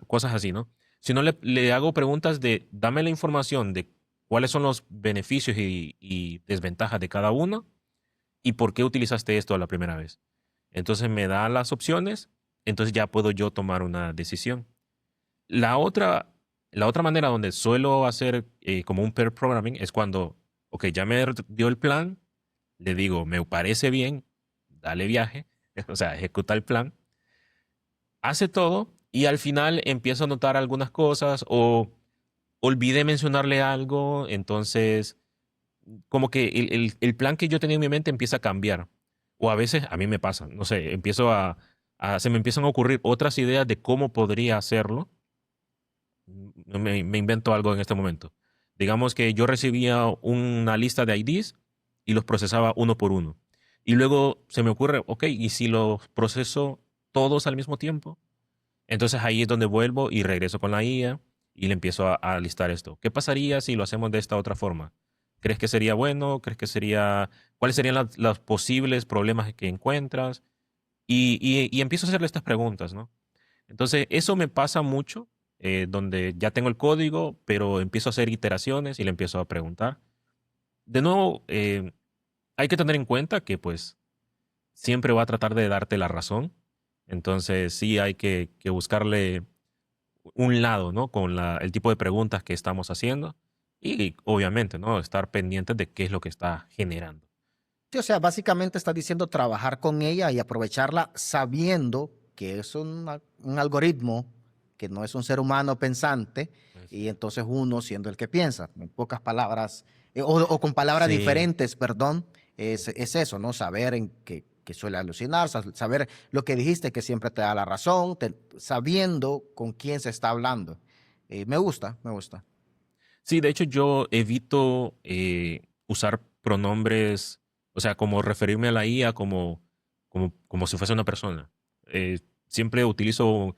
cosas así, ¿no? Sino le hago preguntas de dame la información de cuáles son los beneficios y desventajas de cada uno y por qué utilizaste esto la primera vez. Entonces me da las opciones, entonces ya puedo yo tomar una decisión. La otra, la otra manera donde suelo hacer como un pair programming es cuando, ok, ya me dio el plan, le digo, me parece bien, dale viaje, o sea, ejecuta el plan, hace todo y al final empiezo a notar algunas cosas o olvidé mencionarle algo, entonces como que el plan que yo tenía en mi mente empieza a cambiar. O a veces a mí me pasa, no sé, se me empiezan a ocurrir otras ideas de cómo podría hacerlo. Me invento algo en este momento. Digamos que yo recibía una lista de IDs y los procesaba uno por uno. Y luego se me ocurre, ok, ¿y si los proceso todos al mismo tiempo? Entonces ahí es donde vuelvo y regreso con la IA y le empiezo a listar esto. ¿Qué pasaría si lo hacemos de esta otra forma? ¿Crees que sería bueno? ¿Crees que sería... ¿Cuáles serían los posibles problemas que encuentras? Y empiezo a hacerle estas preguntas, ¿no? Entonces, eso me pasa mucho, donde ya tengo el código, pero empiezo a hacer iteraciones y le empiezo a preguntar. De nuevo, hay que tener en cuenta que pues siempre va a tratar de darte la razón. Entonces, sí hay que buscarle un lado, ¿no? Con el tipo de preguntas que estamos haciendo y obviamente, ¿no? Estar pendientes de qué es lo que está generando.
Sí, o sea, básicamente está diciendo trabajar con ella y aprovecharla sabiendo que es un algoritmo, que no es un ser humano pensante,
Pues,
y entonces uno siendo el que piensa, en pocas palabras, o con palabras
sí,
diferentes, perdón, es eso, ¿no? Saber en que suele alucinar, saber lo que dijiste, que siempre te da la razón, sabiendo con quién se está hablando. Me gusta, me gusta.
sí, de hecho yo evito usar pronombres, o sea, como referirme a la IA como si fuese una persona. Siempre utilizo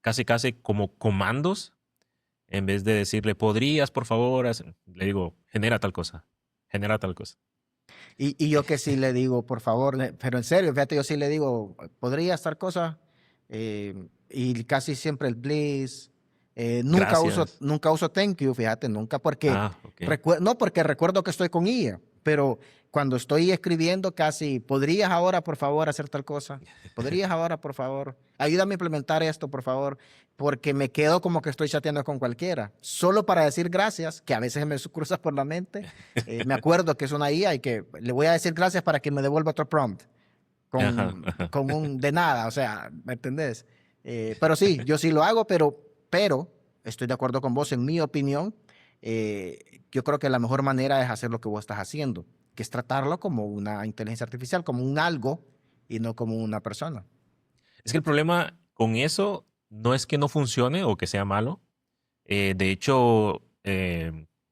casi como comandos en vez de decirle, ¿podrías, por favor? Le digo, genera tal cosa, genera tal cosa.
Y yo que sí le digo, por favor, pero en serio, fíjate, yo sí le digo, ¿podría estar cosa? Y casi siempre el please.
Gracias.
Nunca uso thank you, fíjate, nunca, porque
Ah, ok.
no porque recuerdo que estoy con ella, pero cuando estoy escribiendo casi, ¿podrías ahora, por favor, hacer tal cosa? ¿Podrías ahora, por favor? Ayúdame a implementar esto, por favor, porque me quedo como que estoy chateando con cualquiera, solo para decir gracias, que a veces me cruza por la mente. Me acuerdo que es una IA y que le voy a decir gracias para que me devuelva otro prompt
Ajá, ajá.
con un de nada, o sea, ¿me entendés? Pero sí, yo sí lo hago, pero estoy de acuerdo con vos, en mi opinión, yo creo que la mejor manera es hacer lo que vos estás haciendo, que es tratarlo como una inteligencia artificial, como un algo y no como una persona.
Es que el problema con eso no es que no funcione o que sea malo. De hecho,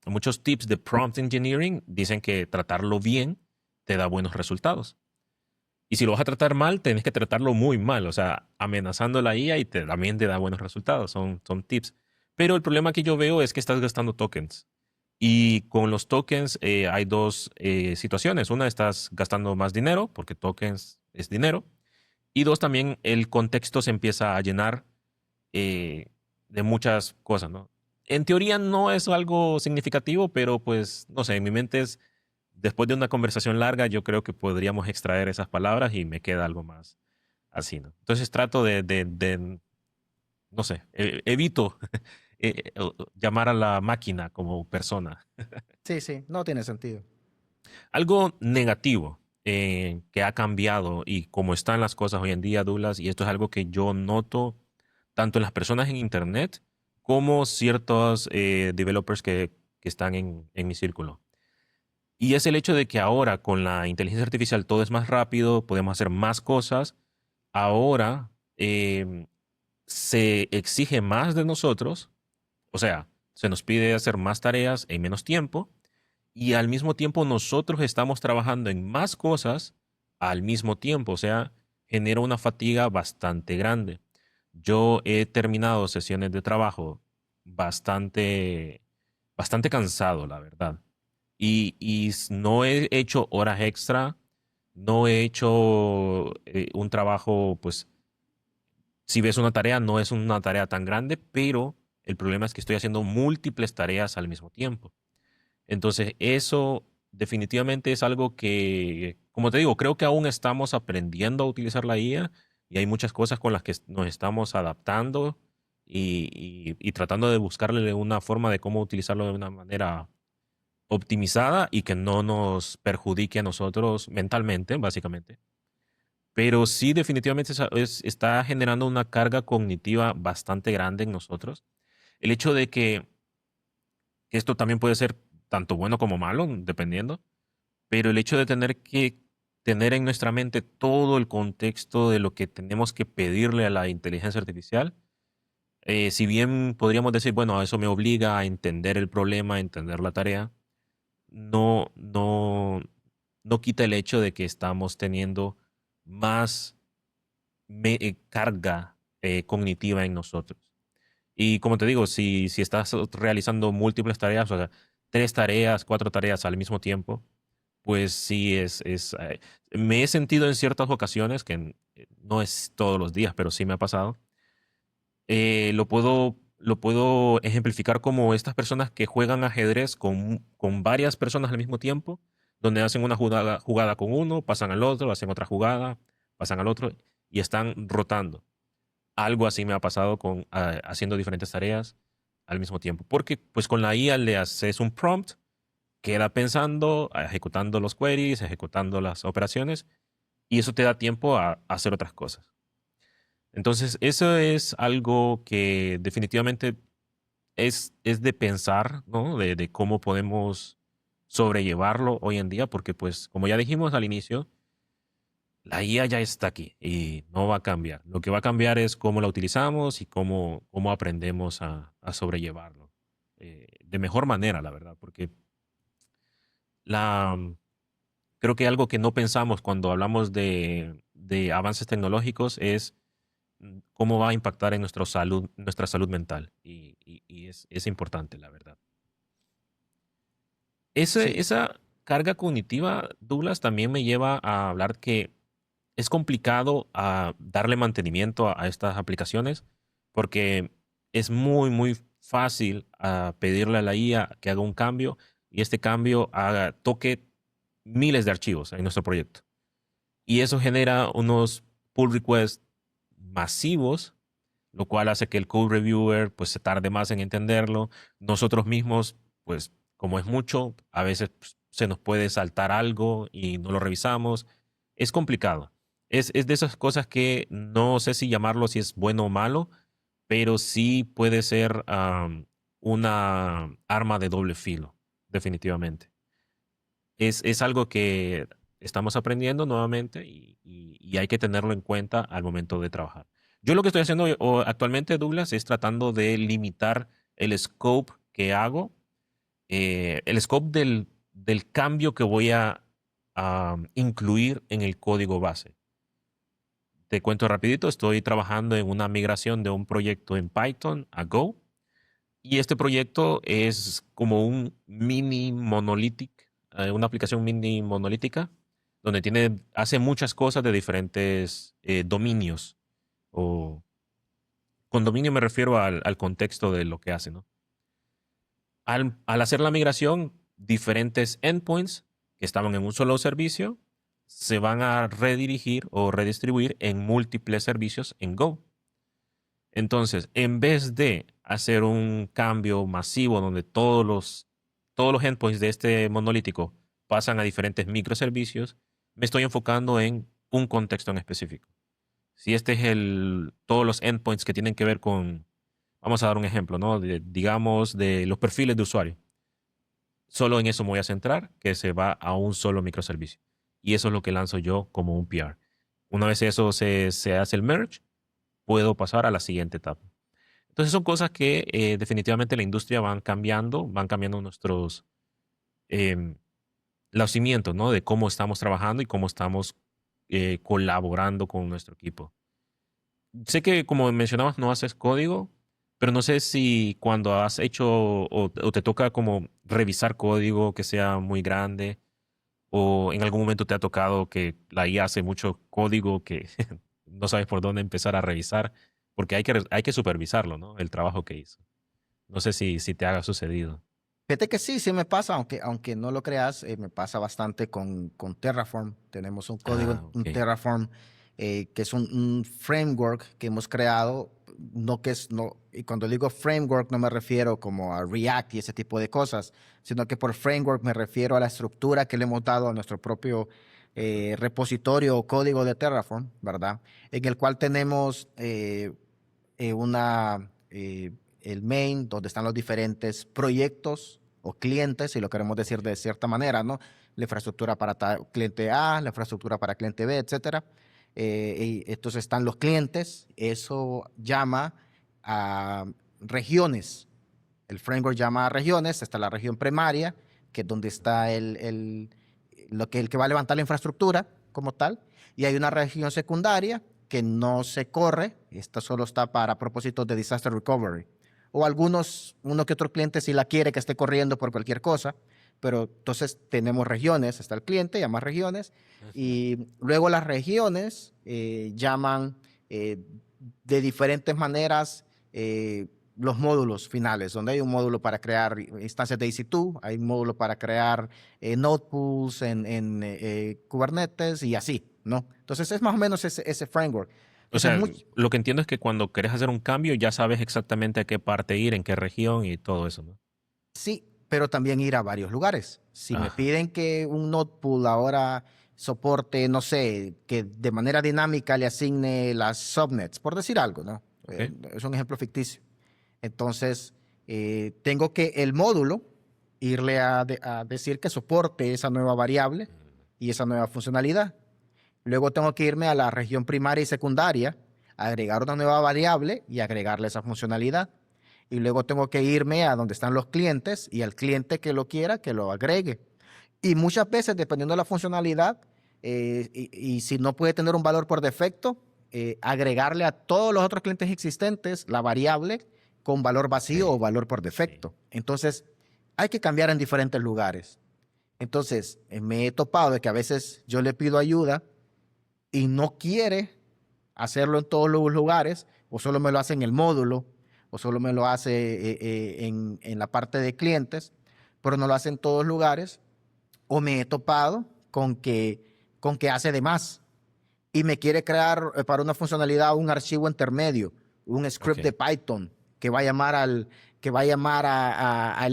muchos tips de prompt engineering dicen que tratarlo bien te da buenos resultados. Y si lo vas a tratar mal, tenés que tratarlo muy mal, o sea, amenazando la IA y también te da buenos resultados, son tips. Pero el problema que yo veo es que estás gastando tokens. Y con los tokens hay dos situaciones. Una, estás gastando más dinero, porque tokens es dinero. Y dos, también el contexto se empieza a llenar eh, de muchas cosas, ¿no? En teoría no es algo significativo, pero pues, no sé, en mi mente es, después de una conversación larga, yo creo que podríamos extraer esas palabras y me queda algo más así, ¿no? Entonces trato no sé, evito llamar a la máquina como persona.
Sí, sí, no tiene sentido.
Algo negativo que ha cambiado y como están las cosas hoy en día, Douglas, y esto es algo que yo noto tanto en las personas en Internet como ciertos developers que están en mi círculo. Y es el hecho de que ahora con la inteligencia artificial todo es más rápido, podemos hacer más cosas. Ahora se exige más de nosotros, o sea, se nos pide hacer más tareas en menos tiempo y al mismo tiempo nosotros estamos trabajando en más cosas al mismo tiempo, o sea, genera una fatiga bastante grande. Yo he terminado sesiones de trabajo bastante, bastante cansado, la verdad. No he hecho horas extra, no he hecho un trabajo, pues, si ves una tarea, no es una tarea tan grande, pero el problema es que estoy haciendo múltiples tareas al mismo tiempo. Entonces, eso definitivamente es algo que, como te digo, creo que aún estamos aprendiendo a utilizar la IA y hay muchas cosas con las que nos estamos adaptando y tratando de buscarle una forma de cómo utilizarlo de una manera optimizada y que no nos perjudique a nosotros mentalmente, básicamente. Pero sí, definitivamente está generando una carga cognitiva bastante grande en nosotros. El hecho de que esto también puede ser tanto bueno como malo, dependiendo, pero el hecho de tener que tener en nuestra mente todo el contexto de lo que tenemos que pedirle a la inteligencia artificial, si bien podríamos decir, bueno, eso me obliga a entender el problema, a entender la tarea, no, no, no quita el hecho de que estamos teniendo más carga cognitiva en nosotros. Y como te digo, si estás realizando múltiples tareas, o sea, 3 tareas, 4 tareas al mismo tiempo, pues sí me he sentido en ciertas ocasiones, que no es todos los días, pero sí me ha pasado. Lo puedo ejemplificar como estas personas que juegan ajedrez con varias personas al mismo tiempo, donde hacen una jugada con uno, pasan al otro, hacen otra jugada, pasan al otro y están rotando. Algo así me ha pasado haciendo diferentes tareas al mismo tiempo. Porque pues con la IA le haces un prompt, queda pensando, ejecutando los queries, ejecutando las operaciones, y eso te da tiempo a hacer otras cosas. Entonces, eso es algo que definitivamente es de pensar, ¿no? De cómo podemos sobrellevarlo hoy en día, porque pues, como ya dijimos al inicio, la IA ya está aquí y no va a cambiar. Lo que va a cambiar es cómo la utilizamos y cómo aprendemos a sobrellevarlo. De mejor manera, la verdad, porque la, creo que algo que no pensamos cuando hablamos de avances tecnológicos es cómo va a impactar en nuestra salud mental. Y es importante, la verdad.
Sí,
Esa carga cognitiva, Douglas, también me lleva a hablar que es complicado darle mantenimiento a estas aplicaciones porque es muy, muy fácil pedirle a la IA que haga un cambio y este cambio toque miles de archivos en nuestro proyecto. Y eso genera unos pull requests masivos, lo cual hace que el code reviewer pues se tarde más en entenderlo. Nosotros mismos, pues como es mucho, a veces pues, se nos puede saltar algo y no lo revisamos. Es complicado. Es de esas cosas que no sé si llamarlo si es bueno o malo, pero sí puede ser una arma de doble filo, definitivamente. Es algo que estamos aprendiendo nuevamente y hay que tenerlo en cuenta al momento de trabajar. Yo lo que estoy haciendo actualmente, Douglas, es tratando de limitar el scope que hago, el scope del cambio que voy a incluir en el código base. Te cuento rapidito, estoy trabajando en una migración de un proyecto en Python a Go y este proyecto es como un mini monolithic, una aplicación mini monolítica, donde hace muchas cosas de diferentes dominios. O con dominio me refiero al contexto de lo que hace, ¿no? Al hacer la migración, diferentes endpoints que estaban en un solo servicio se van a redirigir o redistribuir en múltiples servicios en Go. Entonces, en vez de hacer un cambio masivo donde todos los endpoints de este monolítico pasan a diferentes microservicios, me estoy enfocando en un contexto en específico. Si este es todos los endpoints que tienen que ver con, vamos a dar un ejemplo, ¿no? Digamos, de los perfiles de usuario. Solo en eso me voy a centrar, que se va a un solo microservicio. Y eso es lo que lanzo yo como un PR. Una vez eso se hace el merge, puedo pasar a la siguiente etapa. Entonces son cosas que definitivamente la industria van cambiando em, los cimientos, ¿no? De cómo estamos trabajando y cómo estamos colaborando con nuestro equipo. Sé que, como mencionabas, no haces código, pero no sé si cuando has hecho o te toca como revisar código que sea muy grande o en algún momento te ha tocado que la IA hace mucho código que no sabes por dónde empezar a revisar, porque hay que supervisarlo, ¿no? El trabajo que hizo. No sé si te haga sucedido.
fíjate que sí, sí me pasa, aunque no lo creas, me pasa bastante con Terraform. Tenemos un código
Ah,
en
ok.
Terraform que es un framework que hemos creado, no que es, no, y cuando digo framework no me refiero como a React y ese tipo de cosas, sino que por framework me refiero a la estructura que le hemos dado a nuestro propio
Ujú.
repositorio o código de Terraform, ¿verdad? En el cual tenemos el main, donde están los diferentes proyectos o clientes, si lo queremos decir de cierta manera, ¿no? La infraestructura para cliente A, la infraestructura para cliente B, etcétera. Y entonces están los clientes, eso llama a regiones. El framework llama a regiones, está la región primaria, que es donde está el que va a levantar la infraestructura como tal, y hay una región secundaria que no se corre, esta solo está para propósitos de disaster recovery. O uno que otro cliente si la quiere que esté corriendo por cualquier cosa, pero entonces tenemos regiones, está el cliente, llama regiones, y luego las regiones llaman de diferentes maneras los módulos finales, donde hay un módulo para crear instancias de EC2, hay un módulo para crear node pools en Kubernetes y así, ¿no? Entonces es más o menos ese framework.
O
Entonces,
sea, lo que entiendo es que cuando querés hacer un cambio ya sabes exactamente a qué parte ir, en qué región y todo eso, ¿no?
sí, pero también ir a varios lugares. Si me
Ajá.
piden que un node pool ahora soporte, no sé, que de manera dinámica le asigne las subnets, por decir algo, ¿no?
Ok.
Es un ejemplo ficticio. Entonces, tengo que el módulo irle a decir que soporte esa nueva variable y esa nueva funcionalidad. Luego tengo que irme a la región primaria y secundaria, agregar una nueva variable y agregarle esa funcionalidad. Y luego tengo que irme a donde están los clientes y al cliente que lo quiera que lo agregue. Y muchas veces, dependiendo de la funcionalidad, y si no puede tener un valor por defecto, agregarle a todos los otros clientes existentes la variable con valor vacío o
Sí,
valor por
sí.
defecto. Entonces, hay que cambiar en diferentes lugares. Entonces, me he topado de que a veces yo le pido ayuda y no quiere hacerlo en todos los lugares, o solo me lo hace en el módulo, o solo me lo hace en la parte de clientes, pero no lo hace en todos lugares, o me he topado con que hace de más y me quiere crear para una funcionalidad un archivo intermedio, un script de
Ok.
Python que va a llamar al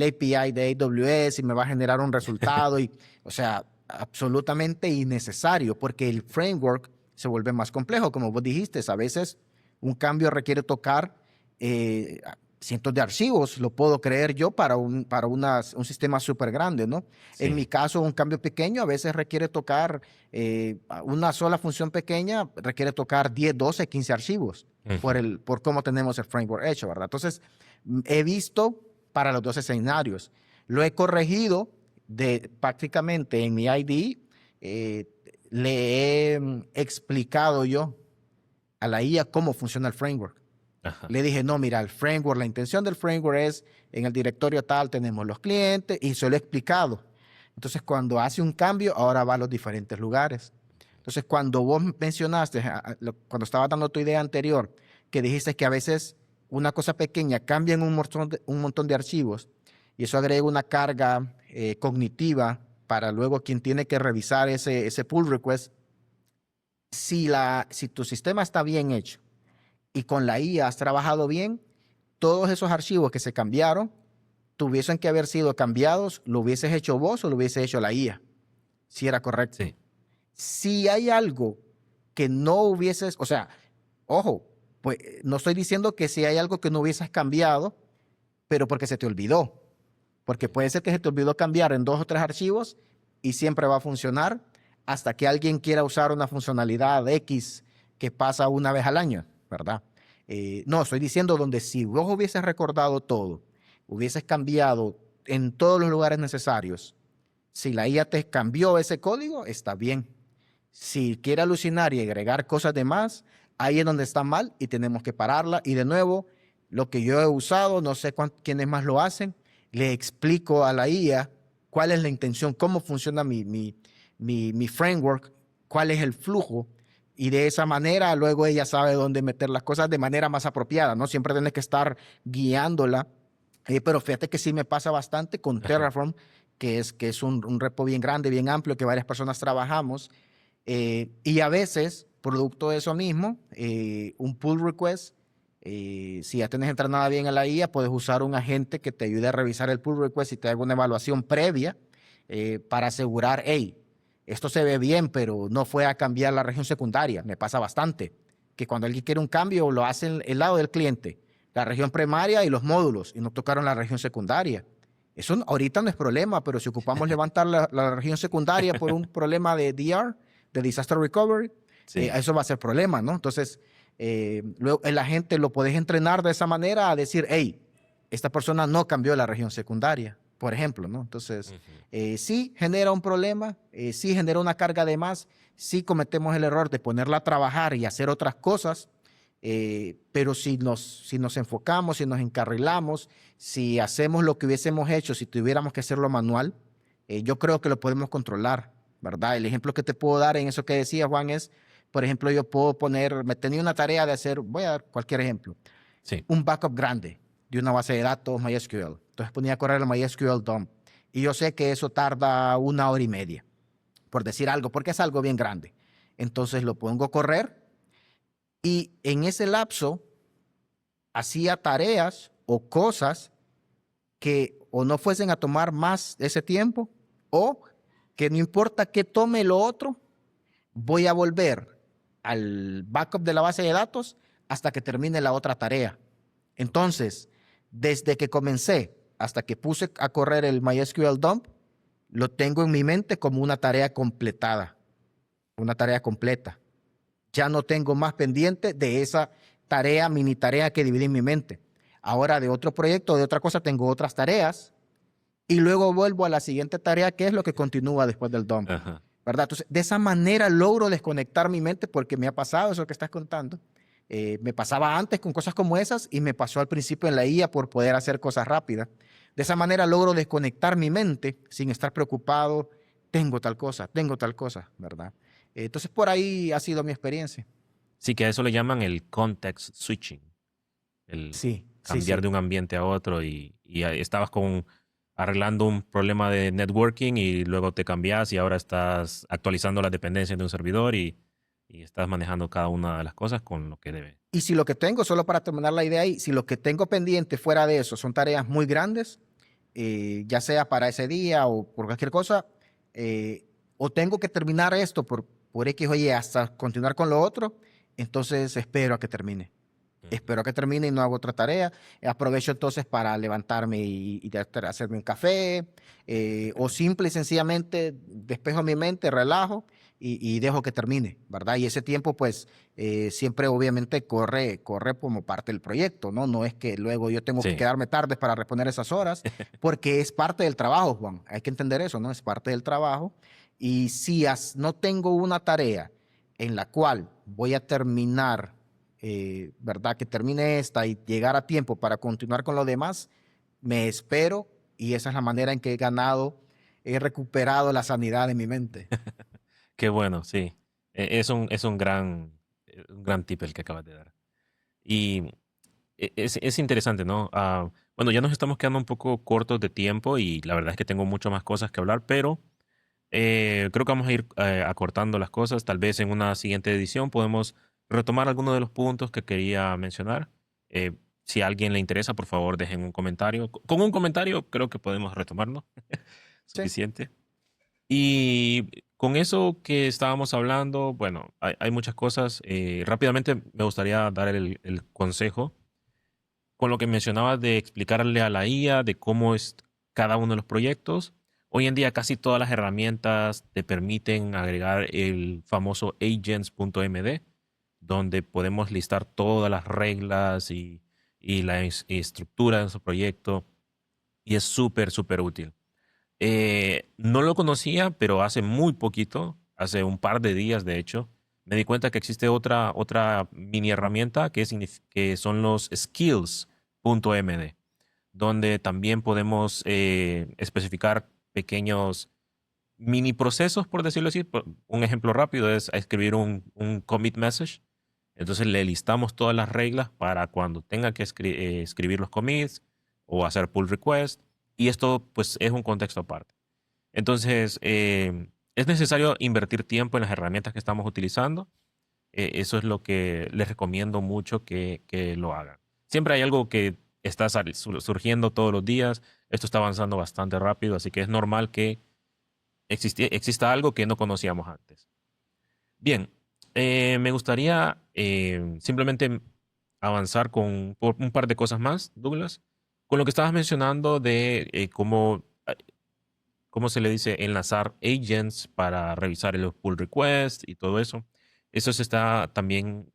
API de AWS y me va a generar un resultado y, o sea, absolutamente innecesario porque el framework se vuelve más complejo, como vos dijiste, a veces un cambio requiere tocar eh, cientos de archivos, lo puedo creer yo para un sistema súper grande, ¿no? En mi
Sí.
caso, un cambio pequeño a veces requiere tocar una sola función pequeña, requiere tocar 10, 12, 15 archivos
Ujú.
por cómo tenemos el framework hecho, ¿verdad? Entonces, he visto para los dos escenarios. Lo he corregido prácticamente en mi IDE, le he explicado yo a la IA cómo funciona el framework.
Ajá.
Le dije, no, mira, el framework, la intención del framework es en el directorio tal tenemos los clientes y se lo he explicado. Entonces, cuando hace un cambio, ahora va a los diferentes lugares. Entonces, cuando vos mencionaste, cuando estaba dando tu idea anterior, que dijiste que a veces una cosa pequeña cambia en un montón de archivos y eso agrega una carga cognitiva para luego quien tiene que revisar ese pull request. Si tu sistema está bien hecho y con la IA has trabajado bien, todos esos archivos que se cambiaron tuviesen que haber sido cambiados, lo hubieses hecho vos o lo hubiese hecho la IA, si era correcto.
Sí.
Si hay algo que no hubieses, o sea, ojo, pues no estoy diciendo que si hay algo que no hubieses cambiado, pero porque se te olvidó, porque puede ser que se te olvidó cambiar en 2 o 3 archivos y siempre va a funcionar hasta que alguien quiera usar una funcionalidad X que pasa una vez al año, ¿verdad? No, estoy diciendo donde si vos hubieses recordado todo, hubieses cambiado en todos los lugares necesarios, si la IA te cambió ese código, está bien. Si quiere alucinar y agregar cosas de más, ahí es donde está mal y tenemos que pararla. Y de nuevo, lo que yo he usado, no sé quiénes más lo hacen, le explico a la IA cuál es la intención, cómo funciona mi framework, cuál es el flujo. Y de esa manera luego ella sabe dónde meter las cosas de manera más apropiada, ¿no? Siempre tienes que estar guiándola. Pero fíjate que sí me pasa bastante con
Ajá.
Terraform, que es un repo bien grande, bien amplio, que varias personas trabajamos. Y a veces, producto de eso mismo, un pull request, si ya tienes entrenada bien a la IA, puedes usar un agente que te ayude a revisar el pull request y te haga una evaluación previa para asegurar, hey, esto se ve bien, pero no fue a cambiar la región secundaria. Me pasa bastante, que cuando alguien quiere un cambio, lo hace en el lado del cliente, la región primaria y los módulos, y no tocaron la región secundaria. Eso ahorita no es problema, pero si ocupamos levantar la región secundaria por un problema de DR, de Disaster Recovery,
Sí.
eso va a ser problema, ¿no? Entonces, luego la gente lo podés entrenar de esa manera a decir, hey, esta persona no cambió la región secundaria, por ejemplo, ¿no? Entonces,
Ujú.
sí genera un problema, sí genera una carga de más, sí cometemos el error de ponerla a trabajar y hacer otras cosas, pero si nos enfocamos, si nos encarrilamos, si hacemos lo que hubiésemos hecho, si tuviéramos que hacerlo manual, yo creo que lo podemos controlar, ¿verdad? El ejemplo que te puedo dar en eso que decía Juan es, por ejemplo, yo puedo poner, me tenía una tarea de hacer, voy a dar cualquier ejemplo,
Sí.
un backup grande de una base de datos MySQL. Entonces ponía a correr el MySQL dump. Y yo sé que eso tarda 1 hora y media, por decir algo, porque es algo bien grande. Entonces lo pongo a correr y en ese lapso hacía tareas o cosas que o no fuesen a tomar más ese tiempo o que no importa que tome lo otro, voy a volver al backup de la base de datos hasta que termine la otra tarea. Entonces, desde que comencé hasta que puse a correr el MySQL dump, lo tengo en mi mente como una tarea completada, una tarea completa. Ya no tengo más pendiente de esa tarea, mini tarea que dividí en mi mente. Ahora de otro proyecto, de otra cosa, tengo otras tareas y luego vuelvo a la siguiente tarea, que es lo que continúa después del dump,
Ajá.
¿verdad? Entonces, de esa manera logro desconectar mi mente porque me ha pasado eso que estás contando. Me pasaba antes con cosas como esas y me pasó al principio en la IA por poder hacer cosas rápidas. De esa manera logro desconectar mi mente sin estar preocupado, tengo tal cosa, ¿verdad? Entonces, por ahí ha sido mi experiencia.
Sí, que a eso le llaman el context switching, el
Sí, sí,
cambiar de
sí.
un ambiente a otro y ahí estabas arreglando un problema de networking y luego te cambias y ahora estás actualizando las dependencias de un servidor y estás manejando cada una de las cosas con lo que debe.
Y si lo que tengo, solo para terminar la idea ahí, si lo que tengo pendiente fuera de eso son tareas muy grandes, ya sea para ese día o por cualquier cosa, o tengo que terminar esto por X o Y hasta continuar con lo otro, entonces espero a que termine.
Ujú.
Espero a que termine y no hago otra tarea. Aprovecho entonces para levantarme y hacerme un café, o simple y sencillamente despejo mi mente, relajo y dejo que termine, ¿verdad? Y ese tiempo, pues, siempre obviamente corre como parte del proyecto, ¿no? No es que luego yo tengo que
Sí,
quedarme tarde para responder esas horas, porque es parte del trabajo, Juan. Hay que entender eso, ¿no? Es parte del trabajo. Y si no tengo una tarea en la cual voy a terminar, ¿verdad? Que termine esta y llegar a tiempo para continuar con lo demás, me espero y esa es la manera en que he recuperado la sanidad de mi mente.
qué bueno, sí. Es un gran tip el que acabas de dar. Y es interesante, ¿no? Bueno, ya nos estamos quedando un poco cortos de tiempo y la verdad es que tengo mucho más cosas que hablar, pero creo que vamos a ir acortando las cosas. Tal vez en una siguiente edición podemos retomar algunos de los puntos que quería mencionar. Eh, si a alguien le interesa, por favor, dejen un comentario. Con un comentario creo que podemos retomarlo.
Sí.
Suficiente. Y con eso que estábamos hablando, bueno, hay muchas cosas. Rápidamente me gustaría dar el consejo con lo que mencionabas de explicarle a la IA de cómo es cada uno de los proyectos. Hoy en día casi todas las herramientas te permiten agregar el famoso agents.md, donde podemos listar todas las reglas y la estructura de nuestro proyecto. Y es súper, súper útil. No lo conocía, pero hace muy poquito, hace un par de días de hecho, me di cuenta que existe otra mini herramienta que son los skills.md, donde también podemos especificar pequeños mini procesos, por decirlo así. Un ejemplo rápido es escribir un commit message. Entonces le listamos todas las reglas para cuando tenga que escribir los commits o hacer pull request. Y esto pues es un contexto aparte. Entonces, es necesario invertir tiempo en las herramientas que estamos utilizando. Eso es lo que les recomiendo mucho que lo hagan. Siempre hay algo que está surgiendo todos los días. Esto está avanzando bastante rápido, así que es normal que exista algo que no conocíamos antes. Bien, me gustaría simplemente avanzar con por un par de cosas más, Douglas, con lo que estabas mencionando de cómo se le dice, enlazar agents para revisar el pull request y todo eso. Eso se está también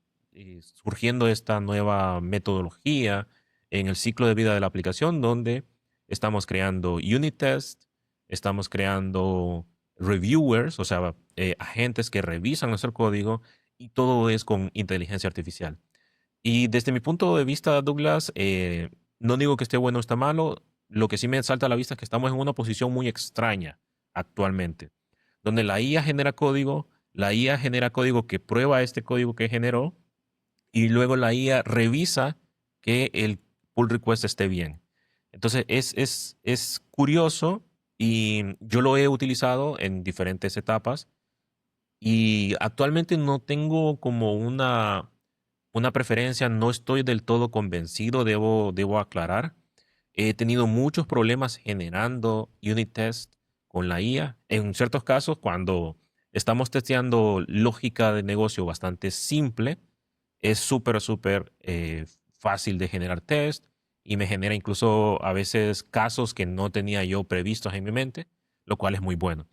surgiendo esta nueva metodología en el ciclo de vida de la aplicación, donde estamos creando unit tests, estamos creando reviewers, o sea, agentes que revisan nuestro código, y todo es con inteligencia artificial. Y desde mi punto de vista, Douglas, no digo que esté bueno o está malo, lo que sí me salta a la vista es que estamos en una posición muy extraña actualmente, donde la IA genera código que prueba este código que generó, y luego la IA revisa que el pull request esté bien. Entonces es curioso, y yo lo he utilizado en diferentes etapas, y actualmente no tengo como una preferencia, no estoy del todo convencido, debo aclarar. He tenido muchos problemas generando unit test con la IA. En ciertos casos, cuando estamos testeando lógica de negocio bastante simple, es súper fácil de generar test, y me genera incluso a veces casos que no tenía yo previstos en mi mente, lo cual es muy bueno.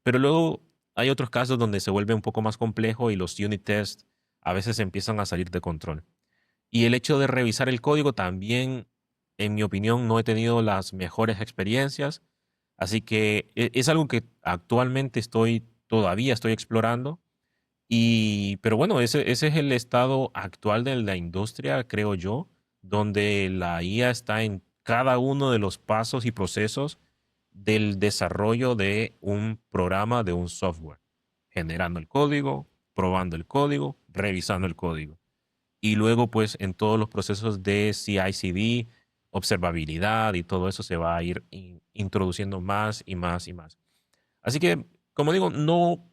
Pero luego hay otros casos donde se vuelve un poco más complejo y los unit tests a veces empiezan a salir de control. Y el hecho de revisar el código también, en mi opinión, no he tenido las mejores experiencias. Así que es algo que actualmente todavía estoy explorando. Pero bueno, ese es el estado actual de la industria, creo yo, donde la IA está en cada uno de los pasos y procesos del desarrollo de un programa, de un software, generando el código, probando el código, revisando el código. Y luego, pues, en todos los procesos de CI/CD, observabilidad y todo eso se va a ir introduciendo más y más y más. Así que, como digo, no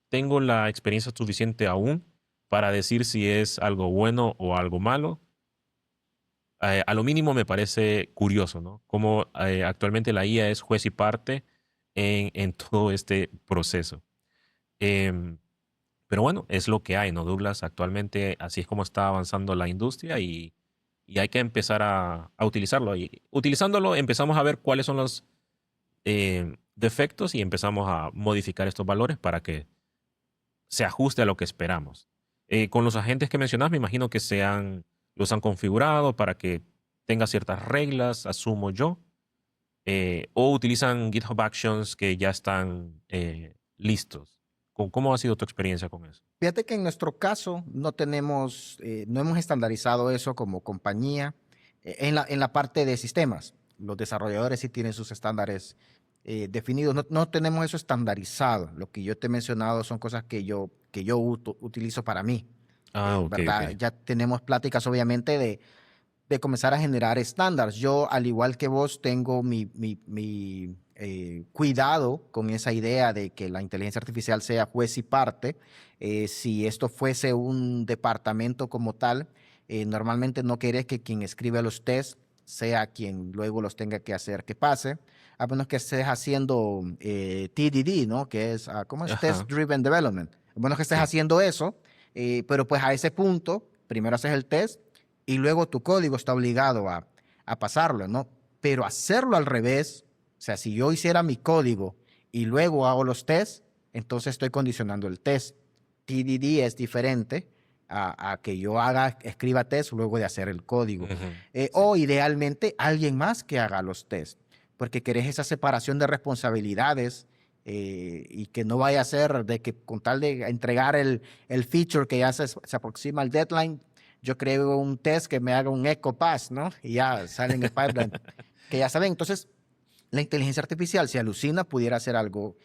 tengo la experiencia suficiente aún para decir si es algo bueno o algo malo. A lo mínimo me parece curioso, ¿no? Cómo actualmente la IA es juez y parte en todo este proceso. Em, pero bueno, es lo que hay, ¿no, Douglas? Actualmente así es como está avanzando la industria, y hay que empezar a utilizarlo. Y utilizándolo empezamos a ver cuáles son los defectos, y empezamos a modificar estos valores para que se ajuste a lo que esperamos. Con los agentes que mencionas, me imagino que los han configurado para que tenga ciertas reglas, asumo yo, o utilizan GitHub Actions que ya están listos. ¿Cómo ha sido tu experiencia con eso?
Fíjate que en nuestro caso no hemos estandarizado eso como compañía en la parte de sistemas. Los desarrolladores sí tienen sus estándares definidos. No tenemos eso estandarizado. Lo que yo te he mencionado son cosas que yo utilizo para mí.
Ah, ok, ok.
¿Verdad? Ya tenemos pláticas, obviamente, de comenzar a generar estándares. Yo, al igual que vos, tengo mi cuidado con esa idea de que la inteligencia artificial sea juez y parte. Si esto fuese un departamento como tal, normalmente no querés que quien escribe los tests sea quien luego los tenga que hacer que pase, a menos que estés haciendo TDD, ¿no? Que es, ¿cómo es? Test
Ajá,
Driven Development. A menos que estés
sí.
haciendo eso, pero pues a ese punto, primero haces el test y luego tu código está obligado a pasarlo, ¿no? Pero hacerlo al revés, o sea, si yo hiciera mi código y luego hago los tests, entonces estoy condicionando el test. TDD es diferente a que yo escriba test luego de hacer el código.
Ujú, sí.
O idealmente alguien más que haga los tests, porque querés esa separación de responsabilidades y que no vaya a ser de que con tal de entregar el feature que ya se aproxima al deadline, yo creo un test que me haga un echo pass, ¿no? Y ya sale en el pipeline, que ya saben. Entonces, la inteligencia artificial, si alucina, pudiera hacer algo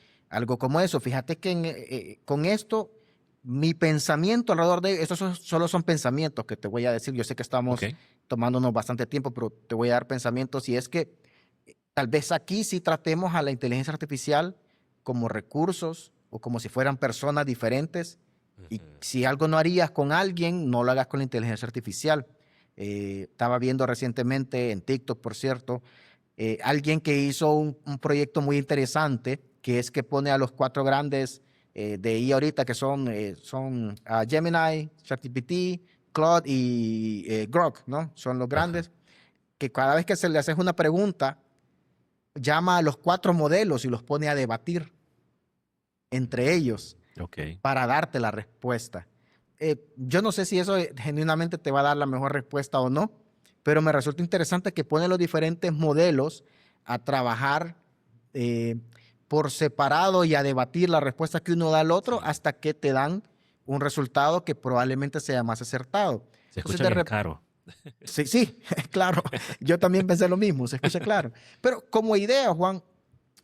como eso. Fíjate que con esto, mi pensamiento alrededor de estos solo son pensamientos que te voy a decir. Yo sé que
Ok.
estamos tomándonos bastante tiempo, pero te voy a dar pensamientos. Y es que tal vez aquí sí tratemos a la inteligencia artificial como recursos o como si fueran personas diferentes. Y
Ujú.
si algo no harías con alguien, no lo hagas con la inteligencia artificial. Estaba viendo recientemente en TikTok, por cierto, alguien que hizo un proyecto muy interesante, que es que pone a los cuatro grandes de IA ahorita, que son Gemini, ChatGPT, Claude y Grok, ¿no? Son los
Ajá.
grandes. que cada vez que se le haces una pregunta, llama a los 4 modelos y los pone a debatir entre ellos
Ok.
para darte la respuesta. Yo no sé si eso genuinamente te va a dar la mejor respuesta o no, pero me resulta interesante que pone los diferentes modelos a trabajar eh, por separado y a debatir la respuesta que uno da al otro
Sí.
hasta que te dan un resultado que probablemente sea más acertado.
Se
Entonces,
escucha bien caro.
sí, sí, claro, yo también pensé lo mismo, se escucha claro. Pero como idea, Juan,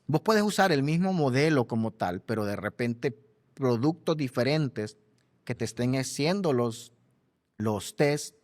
vos puedes usar el mismo modelo como tal, pero de repente productos diferentes que te estén haciendo los test,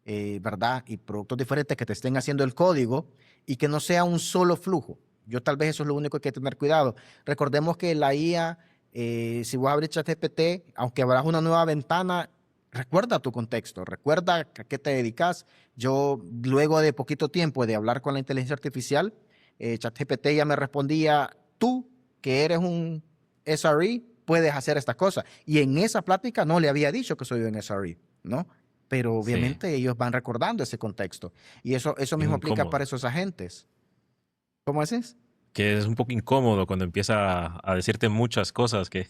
¿verdad? Y productos diferentes que te estén haciendo el código y que no sea un solo flujo. Yo tal vez eso es lo único que hay que tener cuidado. Recordemos que la IA, si vos abrís ChatGPT, aunque abras una nueva ventana, recuerda tu contexto, recuerda a qué te dedicas. Yo, luego de poquito tiempo de hablar con la inteligencia artificial, ChatGPT ya me respondía, tú que eres un SRE, puedes hacer esta cosa. Y en esa plática no le había dicho que soy un SRE, ¿no? Pero
Sí.
obviamente ellos van recordando ese contexto. Y eso
Bien
mismo aplica para
incómodo.
esos agentes. ¿Cómo haces?
Que es un poco incómodo cuando empieza a decirte muchas cosas que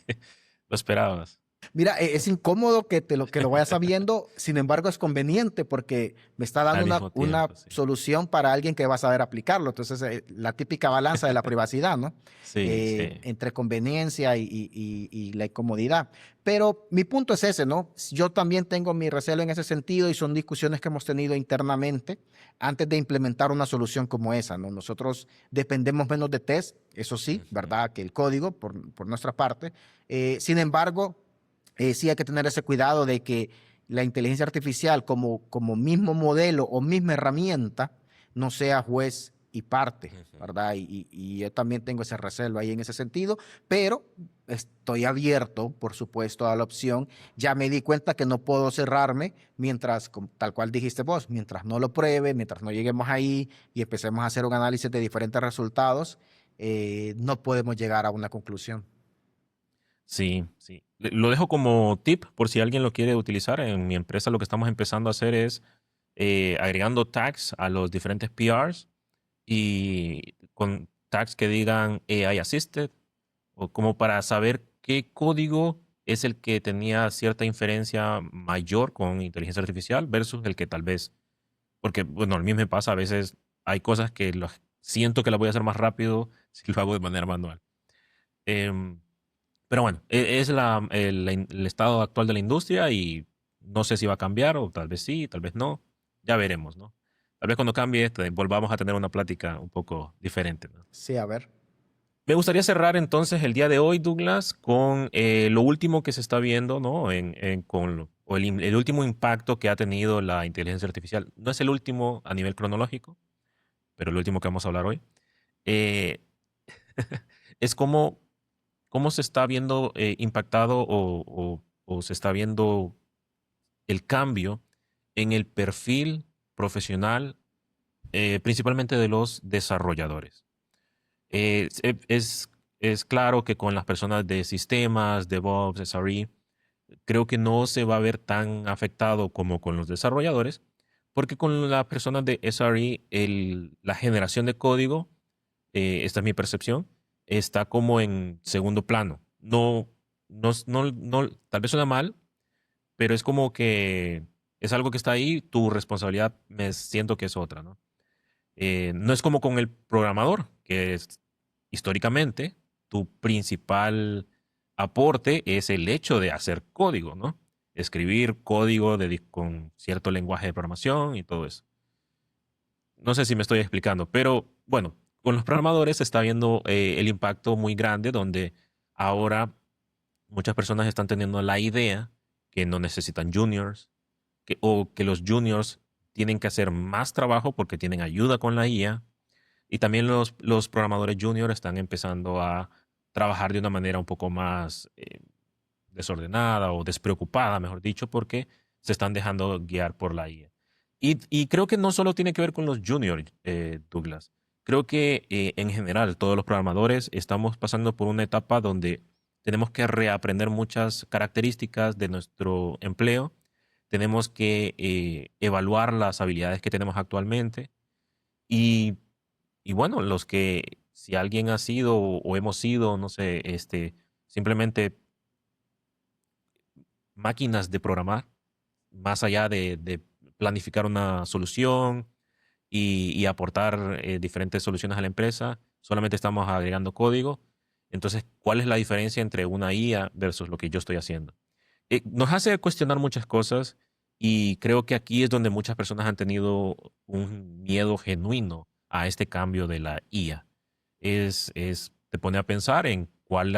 no esperabas.
Mira, es incómodo que lo vayas sabiendo, sin embargo es conveniente porque me está dando
Al
una,
mismo
una
tiempo, sí.
solución para alguien que va a saber aplicarlo. Entonces, la típica balanza de la privacidad, ¿no?
Sí, sí.
Entre conveniencia y la incomodidad. Pero mi punto es ese, ¿no? Yo también tengo mi recelo en ese sentido y son discusiones que hemos tenido internamente antes de implementar una solución como esa, ¿no? Nosotros dependemos menos de test, eso sí,
Ujú.
¿verdad? Que el código por nuestra parte. Sin embargo, sí hay que tener ese cuidado de que la inteligencia artificial como mismo modelo o misma herramienta no sea juez y parte,
Ujú.
¿verdad? Y yo también tengo ese recelo ahí en ese sentido, pero estoy abierto, por supuesto, a la opción. Ya me di cuenta que no puedo cerrarme mientras, tal cual dijiste vos, mientras no lo pruebe, mientras no lleguemos ahí y empecemos a hacer un análisis de diferentes resultados, no podemos llegar a una conclusión.
Sí, sí. Lo dejo como tip por si alguien lo quiere utilizar. En mi empresa lo que estamos empezando a hacer es agregando tags a los diferentes PRs y con tags que digan AI Assisted o como para saber qué código es el que tenía cierta inferencia mayor con inteligencia artificial versus el que tal vez, porque bueno, a mí me pasa a veces, hay cosas que siento que las voy a hacer más rápido si lo hago de manera manual. Em, pero bueno, es el estado actual de la industria y no sé si va a cambiar o tal vez sí, tal vez no. Ya veremos, ¿no? Tal vez cuando cambie volvamos a tener una plática un poco diferente, ¿no?
Sí, a ver.
Me gustaría cerrar entonces el día de hoy, Douglas, con lo último que se está viendo, ¿no? El último impacto que ha tenido la inteligencia artificial. No es el último a nivel cronológico, pero el último que vamos a hablar hoy. Eh, es cómo se está viendo impactado o se está viendo el cambio en el perfil profesional, principalmente de los desarrolladores. Eh, es, es- es claro que con las personas de sistemas, DevOps, SRE, creo que no se va a ver tan afectado como con los desarrolladores, porque con las personas de SRE, la generación de código, esta es mi percepción, está como en segundo plano. No, no, tal vez suena mal, pero es como que es algo que está ahí, tu responsabilidad me siento que es otra, ¿no? No es como con el programador, que es históricamente tu principal aporte es el hecho de hacer código, ¿no? Escribir código con cierto lenguaje de programación y todo eso. No sé si me estoy explicando, pero bueno, con los programadores se está viendo el impacto muy grande donde ahora muchas personas están teniendo la idea que no necesitan juniors o que los juniors tienen que hacer más trabajo porque tienen ayuda con la IA y también los programadores junior están empezando a trabajar de una manera un poco más desordenada o despreocupada, mejor dicho, porque se están dejando guiar por la IA. Y creo que no solo tiene que ver con los juniors, Douglas. Creo que en general todos los programadores estamos pasando por una etapa donde tenemos que reaprender muchas características de nuestro empleo. Tenemos que evaluar las habilidades que tenemos actualmente Y, y bueno, los que, si alguien ha sido o hemos sido, no sé, simplemente máquinas de programar, más allá de planificar una solución y aportar diferentes soluciones a la empresa, solamente estamos agregando código. Entonces, ¿cuál es la diferencia entre una IA versus lo que yo estoy haciendo? Nos hace cuestionar muchas cosas y creo que aquí es donde muchas personas han tenido un miedo genuino a este cambio de la IA. Te pone a pensar en cuál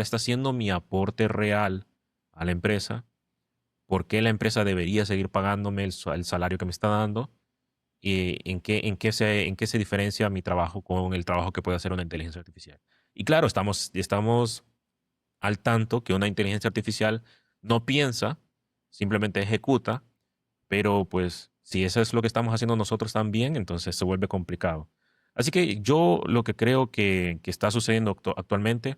está siendo mi aporte real a la empresa, por qué la empresa debería seguir pagándome el salario que me está dando y en qué se diferencia mi trabajo con el trabajo que puede hacer una inteligencia artificial. Y claro, estamos al tanto que una inteligencia artificial no piensa, simplemente ejecuta, pero pues si eso es lo que estamos haciendo nosotros también, entonces se vuelve complicado. Así que yo lo que creo que está sucediendo actualmente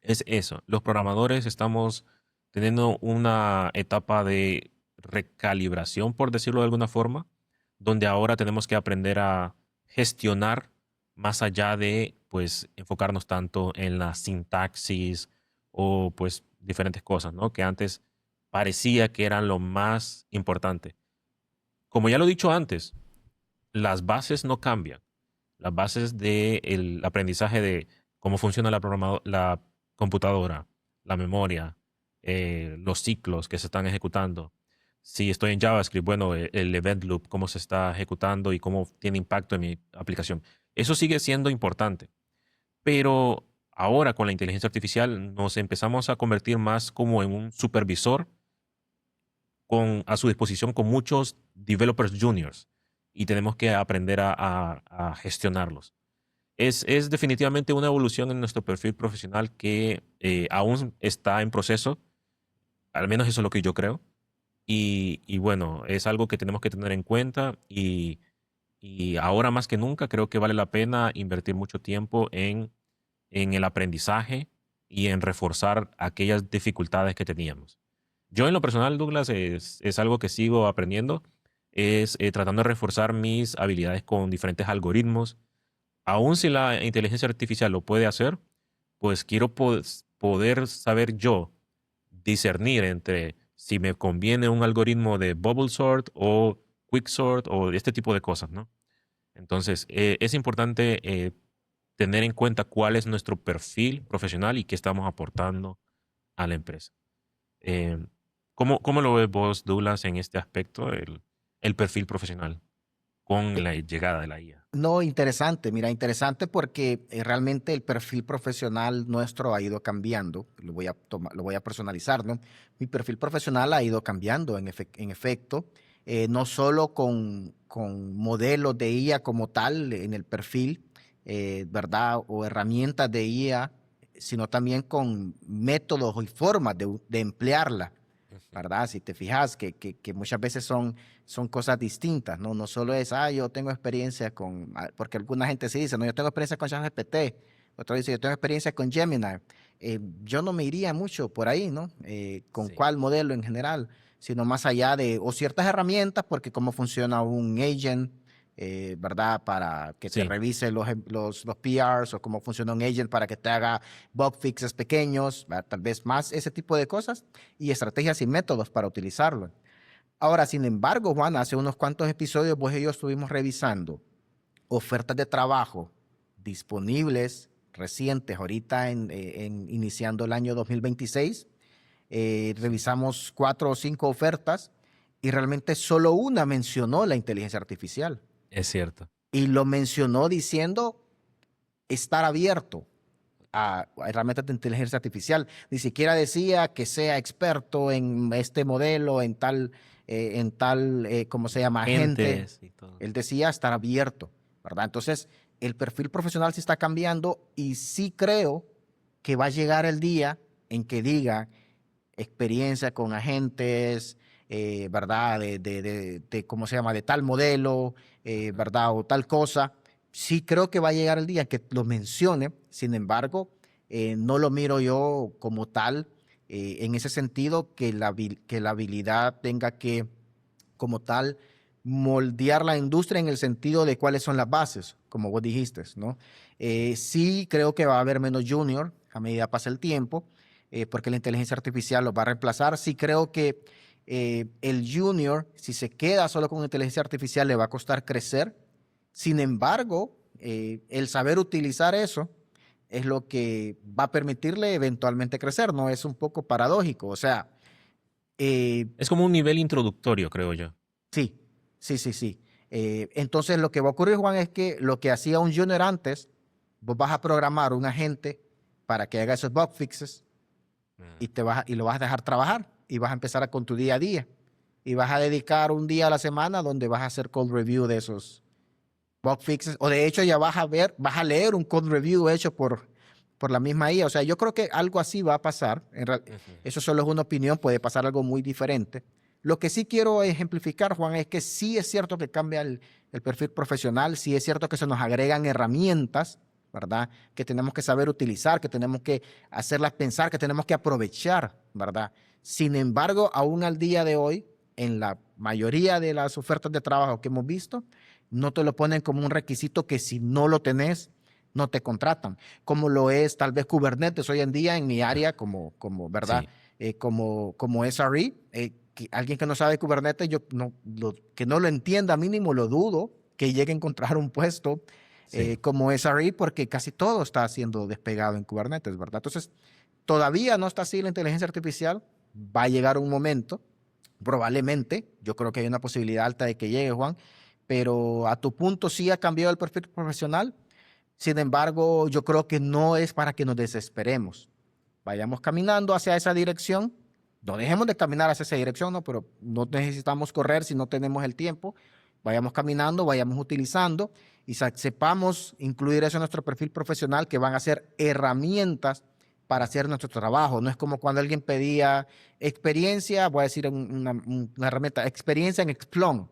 es eso. Los programadores estamos teniendo una etapa de recalibración, por decirlo de alguna forma, donde ahora tenemos que aprender a gestionar más allá de, pues, enfocarnos tanto en la sintaxis o, pues, diferentes cosas, ¿no? Que antes parecía que eran lo más importante. Como ya lo he dicho antes, las bases no cambian. Las bases del aprendizaje de cómo funciona la computadora, la memoria, los ciclos que se están ejecutando. Si estoy en JavaScript, bueno, el event loop, cómo se está ejecutando y cómo tiene impacto en mi aplicación. Eso sigue siendo importante. Pero ahora con la inteligencia artificial nos empezamos a convertir más como en un supervisor a su disposición con muchos developers juniors y tenemos que aprender a gestionarlos. Es definitivamente una evolución en nuestro perfil profesional que aún está en proceso, al menos eso es lo que yo creo. Y bueno, es algo que tenemos que tener en cuenta y ahora más que nunca creo que vale la pena invertir mucho tiempo en el aprendizaje y en reforzar aquellas dificultades que teníamos. Yo en lo personal, Douglas, es algo que sigo aprendiendo, es tratando de reforzar mis habilidades con diferentes algoritmos. Aún si la inteligencia artificial lo puede hacer, pues quiero poder saber yo discernir entre si me conviene un algoritmo de bubble sort o quicksort o este tipo de cosas, ¿no? Entonces, es importante tener en cuenta cuál es nuestro perfil profesional y qué estamos aportando a la empresa. Eh, ¿cómo lo ves vos, Douglas, en este aspecto, el perfil profesional con la llegada de la IA?
No, interesante, mira, interesante porque realmente el perfil profesional nuestro ha ido cambiando, lo voy a personalizar, ¿no? Mi perfil profesional ha ido cambiando en efecto, no solo con modelos de IA como tal en el perfil, ¿verdad? O herramientas de IA, sino también con métodos y formas de emplearla.
Ujú.
¿Verdad? Si te fijas que muchas veces son cosas distintas, ¿no? No solo es, yo tengo experiencia porque alguna gente sí dice, no, yo tengo experiencia con ChatGPT, otro dice, yo tengo experiencia con Gemini. Yo no me iría mucho por ahí, ¿no? Con
Sí,
cuál modelo en general, sino más allá o ciertas herramientas, porque cómo funciona un agent, ¿verdad? Para que te
sí,
revise los PRs o cómo funciona un agent para que te haga bug fixes pequeños, ¿verdad? Tal vez más ese tipo de cosas y estrategias y métodos para utilizarlo. Ahora, sin embargo, Juan, hace unos cuantos episodios vos y yo estuvimos revisando ofertas de trabajo disponibles, recientes, ahorita iniciando el año 2026.
sí,
Revisamos 4 o 5 ofertas y realmente solo una mencionó la inteligencia artificial.
es cierto.
Y lo mencionó diciendo estar abierto a herramientas de inteligencia artificial. Ni siquiera decía que sea experto en este modelo, ¿cómo se llama? Agente.
Agentes y todo.
Él decía estar abierto, ¿verdad? Entonces, el perfil profesional sí está cambiando y sí creo que va a llegar el día en que diga experiencia con agentes, ¿verdad? ¿Cómo se llama? De tal modelo,
Ujú.
¿verdad? O tal cosa. Sí creo que va a llegar el día en que lo mencione, sin embargo, no lo miro yo como tal, en ese sentido, que la habilidad tenga que, como tal, moldear la industria en el sentido de cuáles son las bases, como vos dijiste, ¿no? Sí creo que va a haber menos junior a medida pasa el tiempo, porque la inteligencia artificial los va a reemplazar. Sí creo que el junior, si se queda solo con inteligencia artificial, le va a costar crecer. Sin embargo, el saber utilizar eso es lo que va a permitirle eventualmente crecer, ¿no? Es un poco paradójico, o sea, eh,
Es como un nivel introductorio, creo yo.
sí, sí, sí, sí. Entonces lo que va a ocurrir, Juan, es que lo que hacía un junior antes, vos vas a programar un agente para que haga esos bug fixes
Mm.
y lo vas a dejar trabajar y vas a empezar con tu día a día. Y vas a dedicar un día a la semana donde vas a hacer code review de esos bug fixes. O de hecho ya vas a leer un code review hecho por la misma IA. O sea, yo creo que algo así va a pasar.
Ujú.
Eso solo es una opinión, puede pasar algo muy diferente. Lo que sí quiero ejemplificar, Juan, es que sí es cierto que cambia el perfil profesional, sí es cierto que se nos agregan herramientas, ¿verdad? Que tenemos que saber utilizar, que tenemos que hacerlas pensar, que tenemos que aprovechar, ¿verdad? Sin embargo, aún al día de hoy, en la mayoría de las ofertas de trabajo que hemos visto, no te lo ponen como un requisito que si no lo tenés, no te contratan, como lo es tal vez Kubernetes hoy en día en mi área, ¿verdad?
Sí,
Como SRE, alguien que no sabe Kubernetes, que no lo entienda mínimo, lo dudo que llegue a encontrar un puesto
sí.
como SRE porque casi todo está siendo despegado en Kubernetes, ¿verdad? Entonces, todavía no está así la inteligencia artificial, va a llegar un momento, probablemente, yo creo que hay una posibilidad alta de que llegue, Juan, pero a tu punto sí ha cambiado el perfil profesional. Sin embargo, yo creo que no es para que nos desesperemos. Vayamos caminando hacia esa dirección. No dejemos de caminar hacia esa dirección, ¿no? Pero no necesitamos correr si no tenemos el tiempo. Vayamos caminando, vayamos utilizando y sepamos incluir eso en nuestro perfil profesional, que van a ser herramientas para hacer nuestro trabajo. No es como cuando alguien pedía experiencia, voy a decir una herramienta, experiencia en Splunk,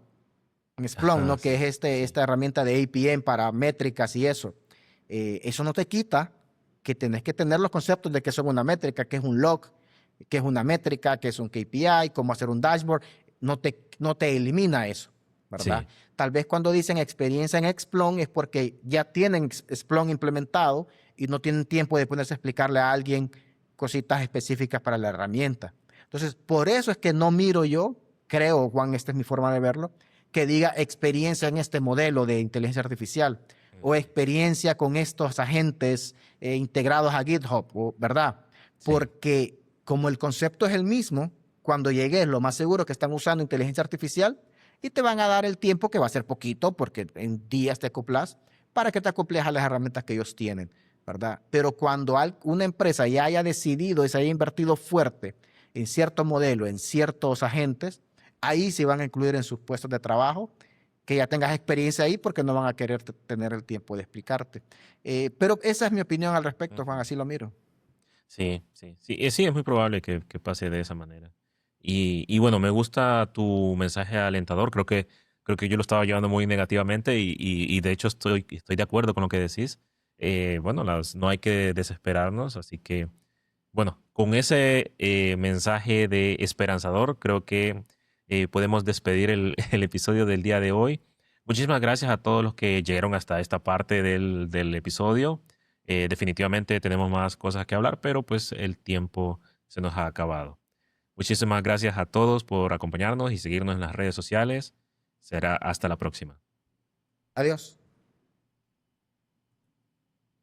Ajá,
¿no? Que es
sí, sí.
esta herramienta de APM para métricas y eso. Eso no te quita que tenés que tener los conceptos de qué son una métrica, qué es un log, qué es una métrica, qué es un KPI, cómo hacer un dashboard. No te elimina eso, ¿verdad?
Sí.
Tal vez cuando dicen experiencia en Splunk es porque ya tienen Splunk implementado y no tienen tiempo de ponerse a explicarle a alguien cositas específicas para la herramienta. Entonces, por eso es que no miro yo, creo, Juan, esta es mi forma de verlo, que diga experiencia en este modelo de inteligencia artificial o
Ujú.
experiencia con estos agentes integrados a GitHub, ¿verdad?
Sí.
Porque como el concepto es el mismo, cuando llegues, lo más seguro que están usando inteligencia artificial y te van a dar el tiempo, que va a ser poquito, porque en días te acoplas, para que te acoples a las herramientas que ellos tienen, ¿verdad? Pero cuando una empresa ya haya decidido y se haya invertido fuerte en cierto modelo, en ciertos agentes, ahí se van a incluir en sus puestos de trabajo, que ya tengas experiencia ahí porque no van a querer tener el tiempo de explicarte. Pero esa es mi opinión al respecto, Juan,
Ujú.
así lo miro.
Sí, sí, sí, sí, es muy probable que pase de esa manera. Y bueno, me gusta tu mensaje alentador. Creo que yo lo estaba llevando muy negativamente y de hecho estoy de acuerdo con lo que decís. Bueno, no hay que desesperarnos, así que bueno, con ese mensaje de esperanzador, creo que podemos despedir el episodio del día de hoy. Muchísimas gracias a todos los que llegaron hasta esta parte del episodio. Definitivamente tenemos más cosas que hablar, pero pues el tiempo se nos ha acabado. Muchísimas gracias a todos por acompañarnos y seguirnos en las redes sociales. Será hasta la próxima.
Adiós.